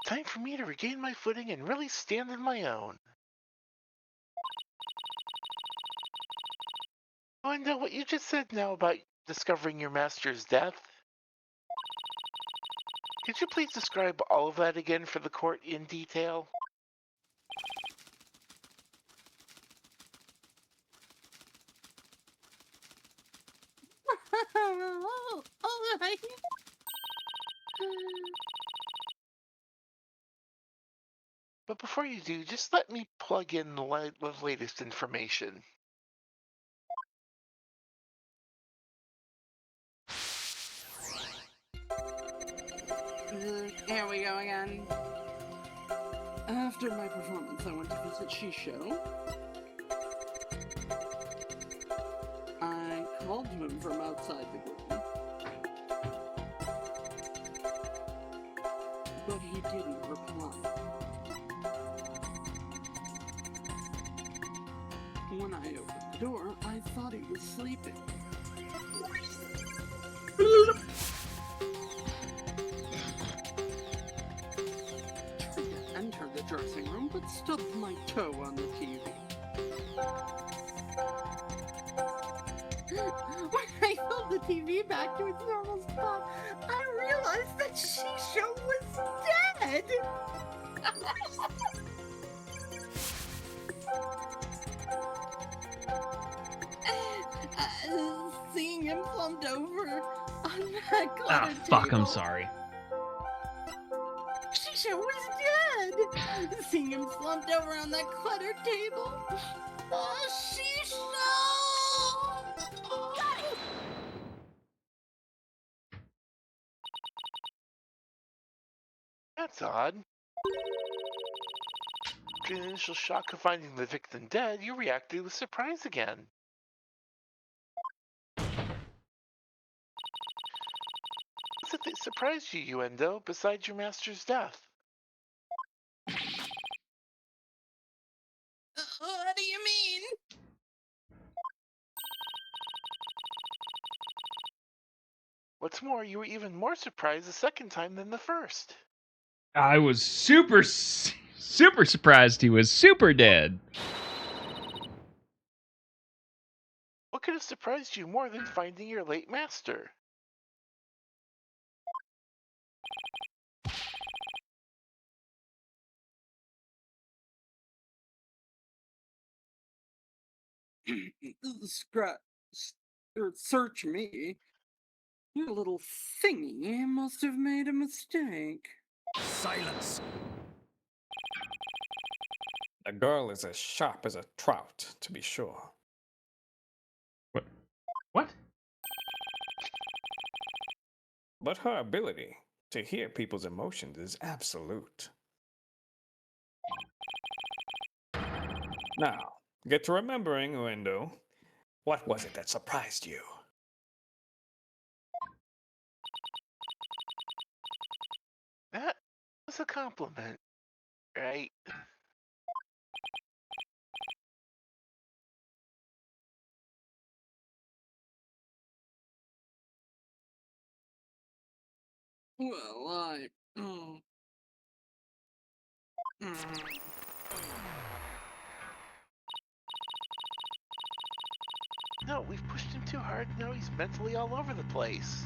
Time for me to regain my footing and really stand on my own. I know what you just said now about discovering your master's death. Could you please describe all of that again for the court in detail? Oh, all right. But before you do, just let me plug in the latest information. Here we go again. After my performance, I went to visit Shisho. I called him from outside the room, but he didn't reply. When I opened the door, I thought he was sleeping. Tried to enter the dressing room, but stubbed my toe on the TV. When I held the TV back to its normal spot, I realized that Shisho was dead! Seeing him slumped over on that Ah, cluttered fuck, table, I'm sorry. Shisho was dead! Seeing him slumped over on that cluttered table. Oh, Shisho! Got it! That's odd. After the initial shock of finding the victim dead, you reacted with surprise again. What was it that surprised you, Uendo, besides your master's death? What do you mean? What's more, you were even more surprised the second time than the first. I was super surprised he was super dead. What could have surprised you more than finding your late master? search me. Your little thingy must have made a mistake. Silence. The girl is as sharp as a trout, to be sure. What? But her ability to hear people's emotions is absolute. Now, get to remembering, Uendo. What was it that surprised you? That was a compliment, right? Well, mm. No, we've pushed him too hard. Now he's mentally all over the place.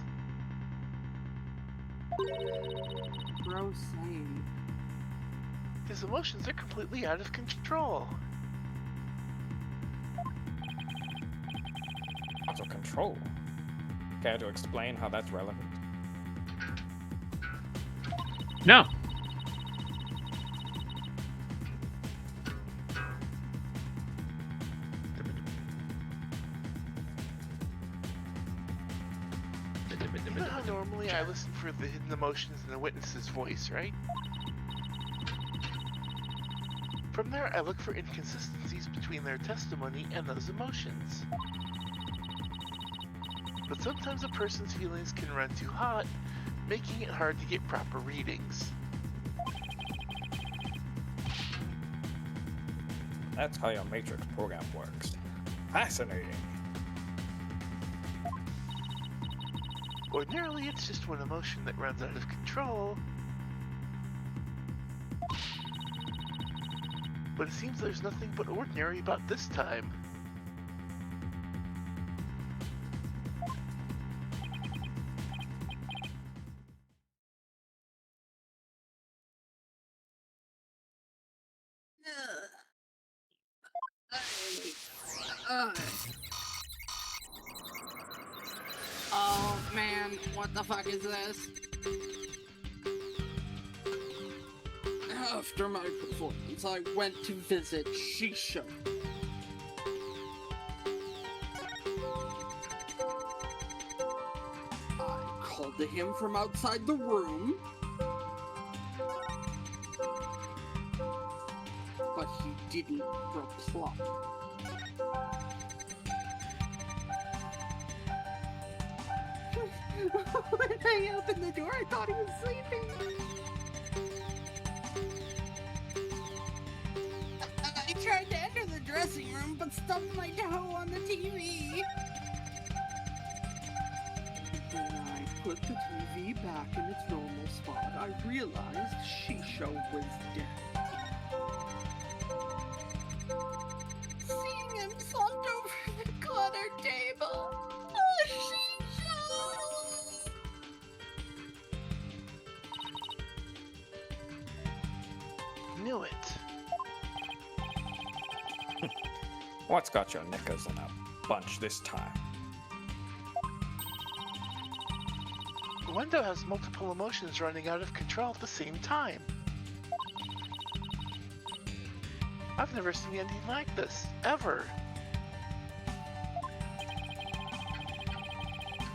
Bro, same. His emotions are completely out of control. Out of control. Care to explain how that's relevant? No. You know how normally I listen for the hidden emotions in the witness's voice, right? From there, I look for inconsistencies between their testimony and those emotions. But sometimes a person's feelings can run too hot, making it hard to get proper readings. That's how your Matrix program works. Fascinating. Ordinarily, it's just one emotion that runs out of control. But it seems there's nothing but ordinary about this time. Oh man, what the fuck is this? After my performance, I went to visit Shisho. I called to him from outside the room, but he didn't reply. When I opened the door, I thought he was sleeping. I tried to enter the dressing room, but stubbed my toe on the TV. When I put the TV back in its normal spot, I realized Shisho was dead. Seeing him slumped over the cluttered table. Oh, Shisho! Knew it. What's got your knickers in a bunch this time? Uendo has multiple emotions running out of control at the same time. I've never seen anything like this, ever.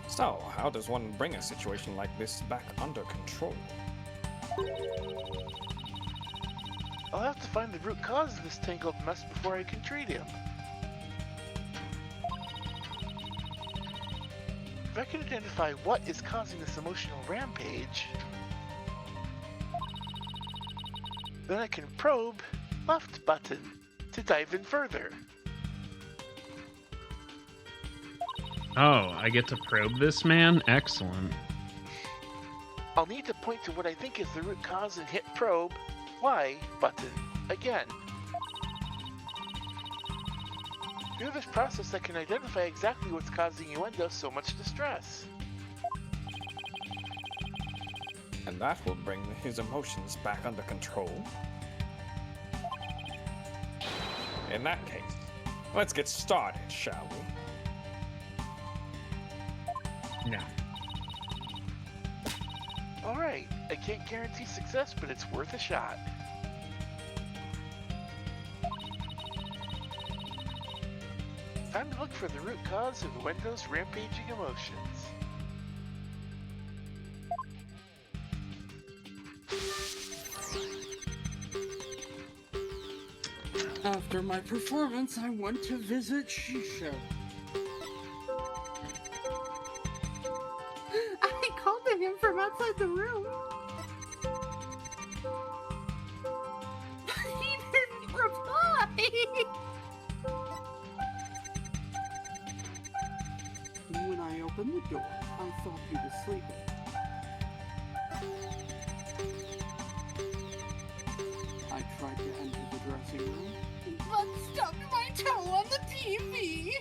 So, how does one bring a situation like this back under control? I'll have to find the root cause of this tangled mess before I can treat him. If I can identify what is causing this emotional rampage, then I can probe left button to dive in further. Oh, I get to probe this man? Excellent. I'll need to point to what I think is the root cause and hit probe Y button again. Through this process, I can identify exactly what's causing Uendo so much distress. And that will bring his emotions back under control. In that case, let's get started, shall we? No. Alright, I can't guarantee success, but it's worth a shot. Time to look for the root cause of Uendo's rampaging emotions. After my performance, I went to visit Shisha. I called to him from outside the room. He didn't reply. When I opened the door, I thought he was sleeping. I tried to enter the dressing room, but stubbed my toe on the TV.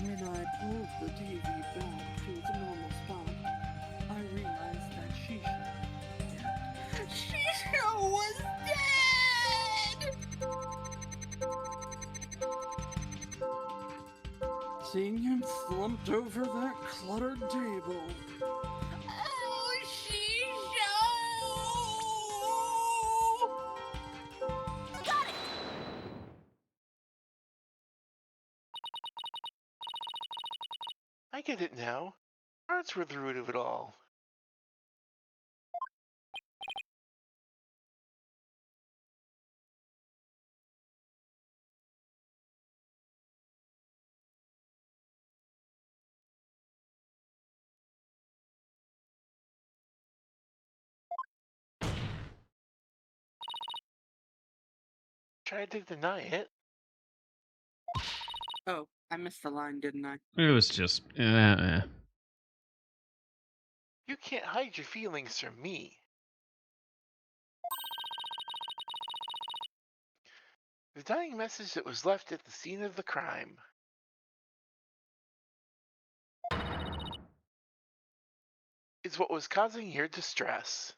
When I pulled the TV back to its normal spot, I realized that Shisha was dead! Seeing him slumped over that cluttered table. Oh, Shisha! Got it! I get it now. Cards were the root of it all. Tried to deny it. Oh, I missed the line, didn't I? It was just. You can't hide your feelings from me. The dying message that was left at the scene of the crime. Is what was causing your distress.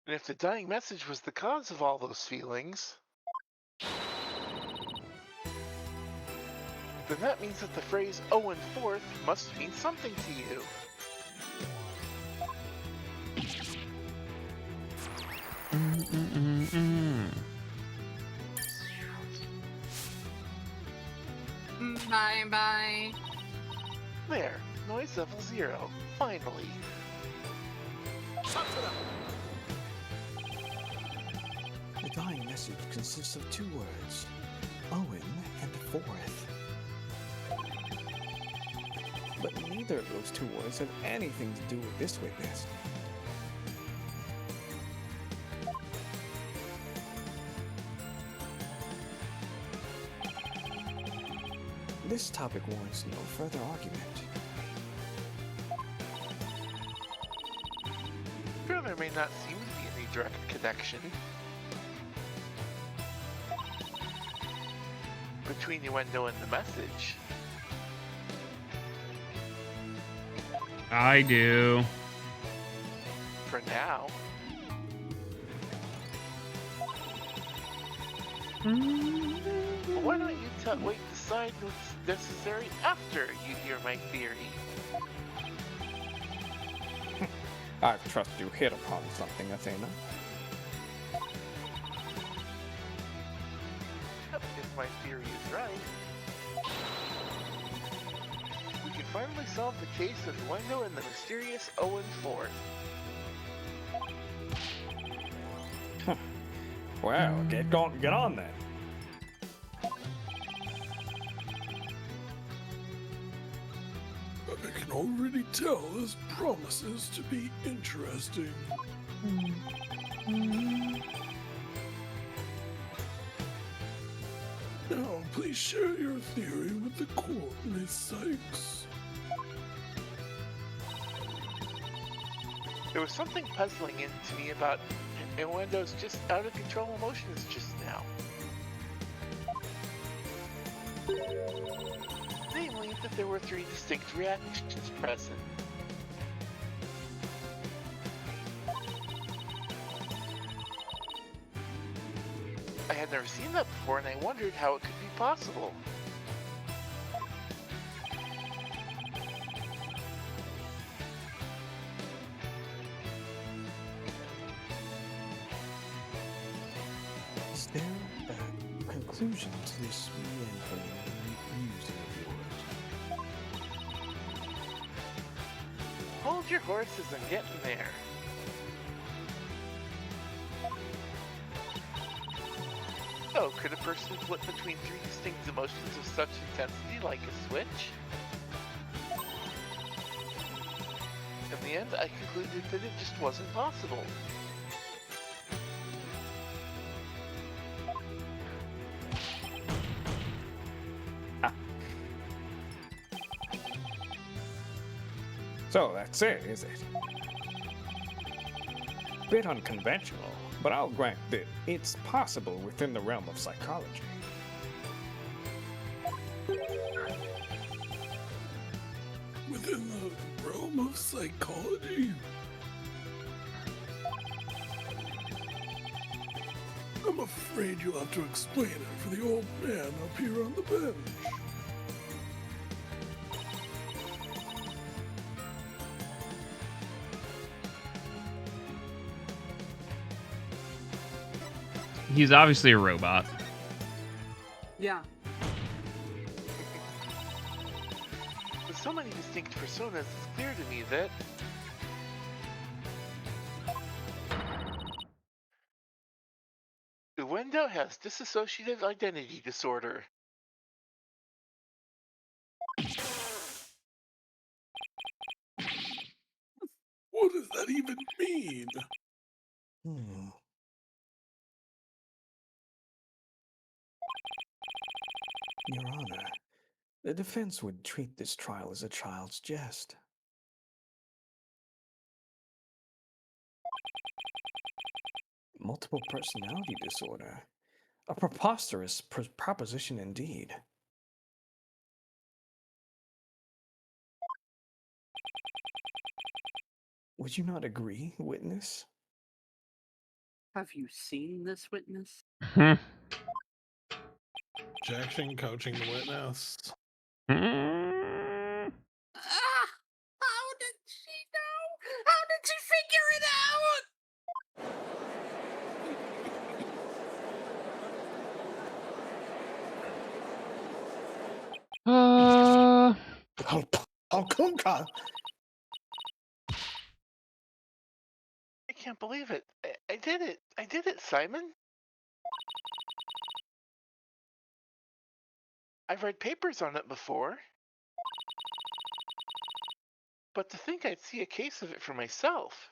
And if the dying message was the cause of all those feelings, then that means that the phrase Owen Fourth must mean something to you. Bye-bye. There, noise level 0, finally. The dying message consists of 2 words, Owen and Fourth. But neither of those 2 words have anything to do with this witness. This topic warrants no further argument. Sure, there may not seem to be any direct connection between Uendo and the message. I do. For now. But why don't you wait to decide what's necessary after you hear my theory? I trust you hit upon something, Athena. If my theory is right, we can finally solve the case of Uendo and the mysterious Owen Fourth. Well, get on then. I can already tell this promises to be interesting. Now, please share your theory with the court, Miss Sykes. There was something puzzling to me about Uendo's just out of control emotions just now. that there were 3 distinct reactions present. I had never seen that before, and I wondered how it could be possible. Is there a conclusion to this meandering musing of yours? Hold your horses, I'm getting there. Oh, could a person flip between 3 distinct emotions of such intensity like a switch? In the end, I concluded that it just wasn't possible. So that's it, is it? Bit unconventional, but I'll grant that it's possible within the realm of psychology. Within the realm of psychology? I'm afraid you'll have to explain it for the old man up here on the bench. He's obviously a robot. Yeah. With so many distinct personas, it's clear to me that Uendo has dissociative identity disorder. What does that even mean? Hmm. Your Honor, the defense would treat this trial as a child's jest. Multiple personality disorder. A preposterous proposition indeed. Would you not agree, witness? Have you seen this witness? Objection, coaching the witness. Ah! How did she know? How did she figure it out? Kunka! I can't believe it. I did it. I did it, Simon. I've read papers on it before. But to think I'd see a case of it for myself.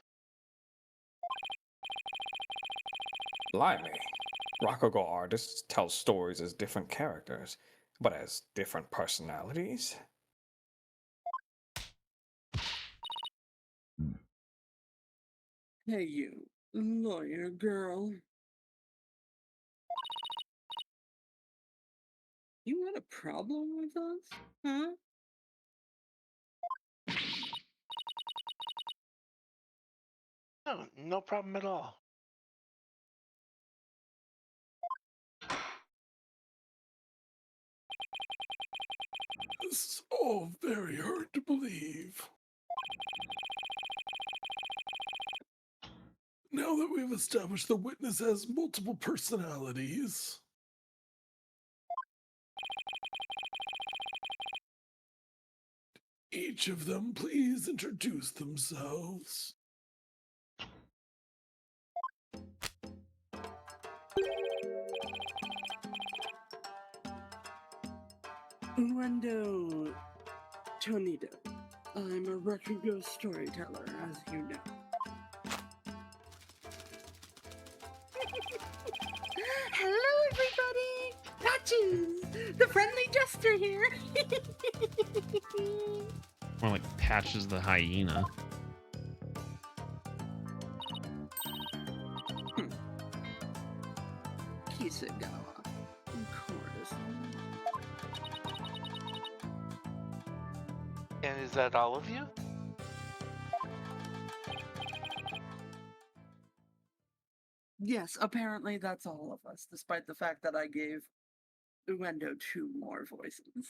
Blimey. Rakugo artists tell stories as different characters, but as different personalities? Hey, you, lawyer girl. You had a problem with us? Huh? No, no problem at all. This is all very hard to believe. Now that we've established the witness has multiple personalities, each of them please introduce themselves. Uendo Tonido. I'm a Rakugo storyteller, as you know. Hello, everybody! Patches! The friendly jester here! More like Patches the hyena. Kisagawa. Of course. Is that all of you? Yes, apparently that's all of us, despite the fact that I gave Uendo 2 more voices.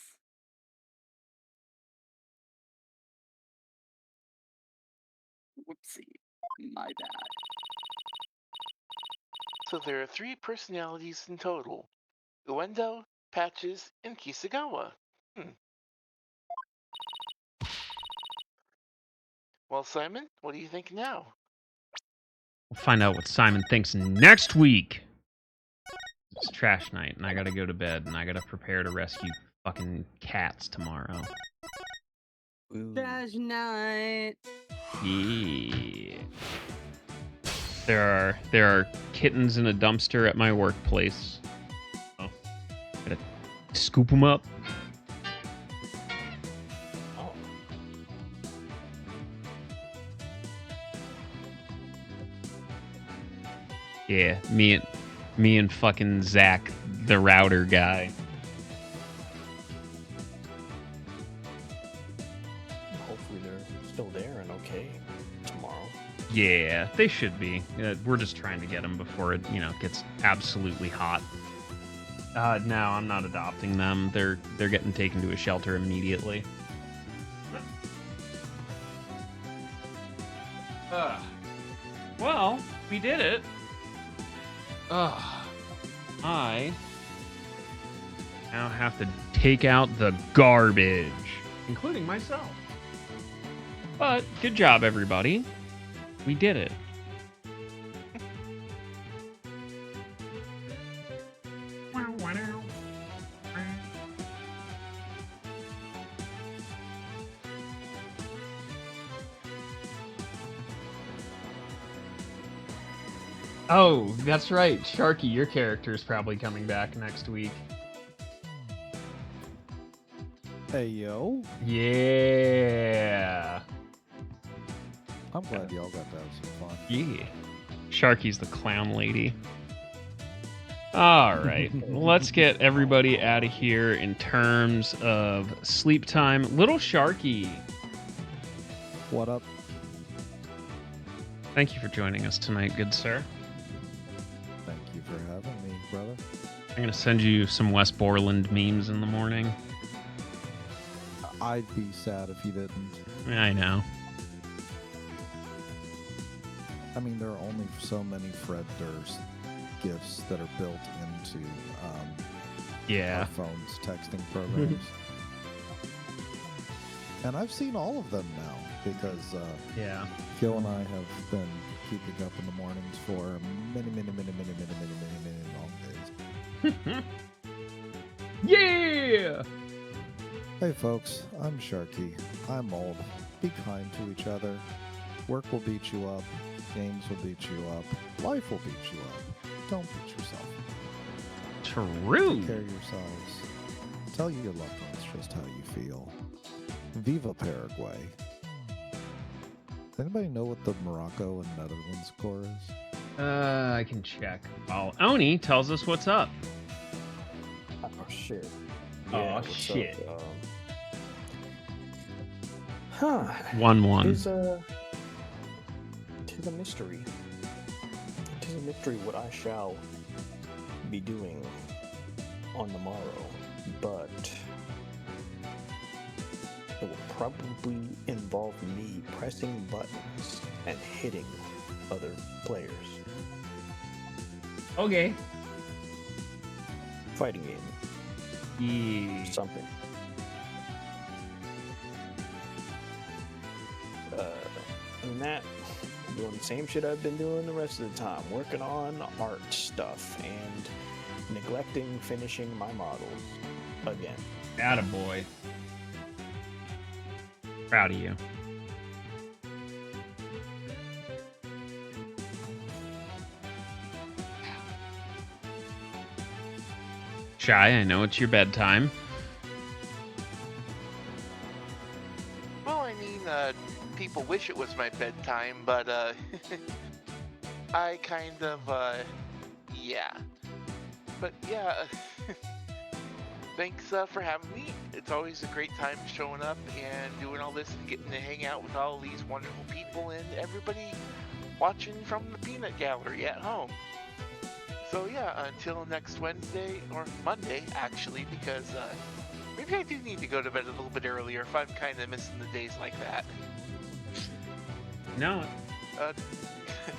Whoopsie. My bad. So there are 3 personalities in total. Uendo, Patches, and Kisagawa. Well, Simon, what do you think now? We'll find out what Simon thinks next week. It's trash night, and I gotta go to bed, and I gotta prepare to rescue fucking cats tomorrow. Ooh. Trash night. Yeah. There are kittens in a dumpster at my workplace. Oh, gotta scoop them up. Oh. Yeah, me and fucking Zach, the router guy. Hopefully they're still there and okay tomorrow. Yeah, they should be. We're just trying to get them before it, gets absolutely hot. No, I'm not adopting them. They're getting taken to a shelter immediately. Well, we did it. I now have to take out the garbage, including myself. But good job, everybody. We did it. Oh, that's right. Sharky, your character is probably coming back next week. Hey, yo. Yeah. I'm glad y'all got to have some fun. Yeah. Sharky's the clown lady. All right. Let's get everybody out of here in terms of sleep time. Little Sharky, What up? thank you for joining us tonight, good sir. Thank you for having me, brother. I'm going to send you some West Borland memes in the morning. I'd be sad if you didn't. I know. I mean, there are only so many Fred Durst gifts that are built into Yeah. our phone's texting programs. And I've seen all of them now because Yeah. Gil and I have been keeping up in the mornings for many long days. Yeah! Hey folks, I'm Sharky. I'm old. Be kind to each other. Work will beat you up. Games will beat you up. Life will beat you up. Don't beat yourself. True. Take care of yourselves. Tell your loved ones just how you feel. Viva Paraguay. Does anybody know what the Morocco and Netherlands score is? I can check. While Oni tells us what's up. Oh shit. Oh, what's shit. up? 1-1. Tis a mystery. Tis a mystery what I shall be doing on the morrow, but it will probably involve me pressing buttons and hitting other players. Okay. Fighting game, Yeah. something. And that, doing the same shit I've been doing the rest of the time, working on art stuff and neglecting finishing my models again. Attaboy. Proud of you. Shy, I know it's your bedtime. Well, I mean, people wish it was my bedtime, but, I kind of, yeah. But, yeah, thanks for having me. It's always a great time showing up and doing all this and getting to hang out with all these wonderful people and everybody watching from the peanut gallery at home. So yeah, until next Wednesday, or Monday actually, because maybe I do need to go to bed a little bit earlier if I'm kind of missing the days like that. No.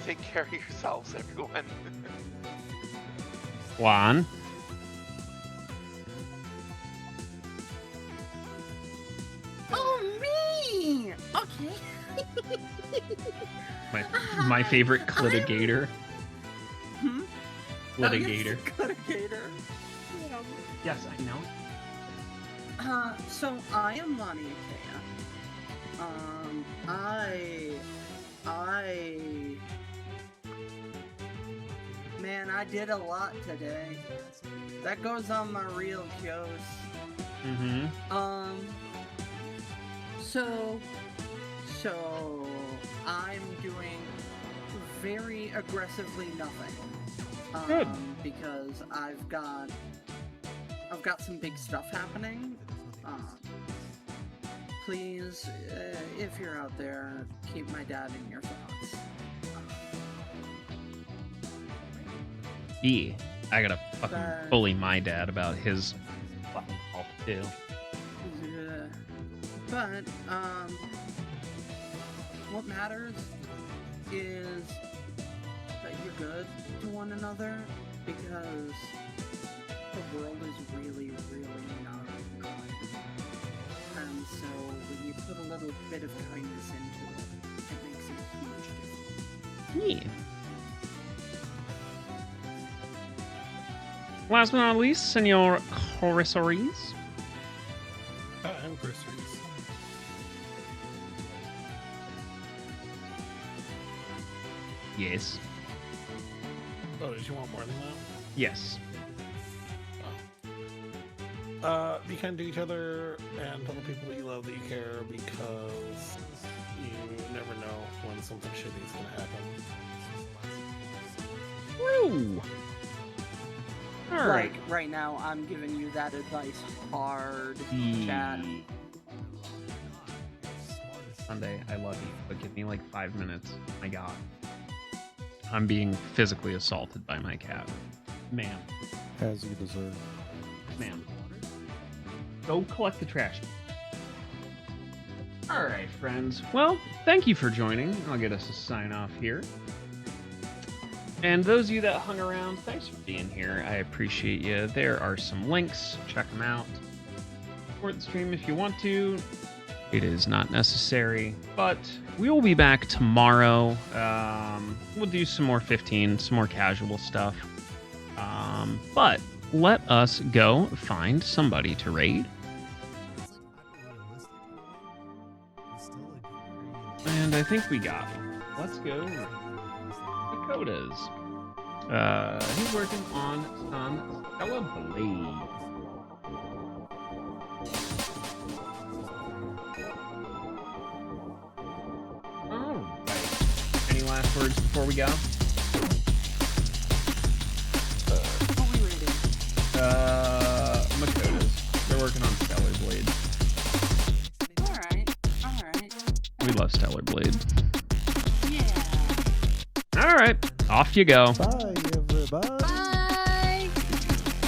Take care of yourselves, everyone. Juan. Oh, me! Okay. My favorite litigator. Hmm? Litigator. Litigator. Yes, I know. So I am Lonnie Ikea. Man, I did a lot today. That goes on my real shows. Mm-hmm. So I'm doing very aggressively nothing. Good. Because I've got some big stuff happening. Please, if you're out there, keep my dad in your thoughts. Yeah, I gotta fucking bully my dad about his fucking health too. Yeah. But, what matters is that you're good to one another, because the world is really, really not kind. And so when you put a little bit of kindness into it, it makes a huge difference. Yeah. Last but not least, Senor Corrisores. I'm Chris Reese. Yes. Oh, did you want more than that? Yes. Be kind to each other and tell the people that you love that you care, because you never know when something shitty is going to happen. Woo! Alright. Like, right now, I'm giving you that advice hard, chat. Sunday, I love you, but give me like 5 minutes. My God. I'm being physically assaulted by my cat. Ma'am. As you deserve. Ma'am. Go collect the trash. Alright, friends. Well, thank you for joining. I'll get us a sign off here. And those of you that hung around, thanks for being here. I appreciate you. There are some links. Check them out. Support the stream if you want to. It is not necessary, but we will be back tomorrow. We'll do some more 15, some more casual stuff. But let us go find somebody to raid. And I think we got him. Let's go. Dakotas. He's working on some Stella Blade. Alright. Any last words before we go? Who are we reading? Makotas. They're working on Stellar Blade. Alright. We love Stellar Blade. Yeah. Alright. Off you go. Bye, everybody.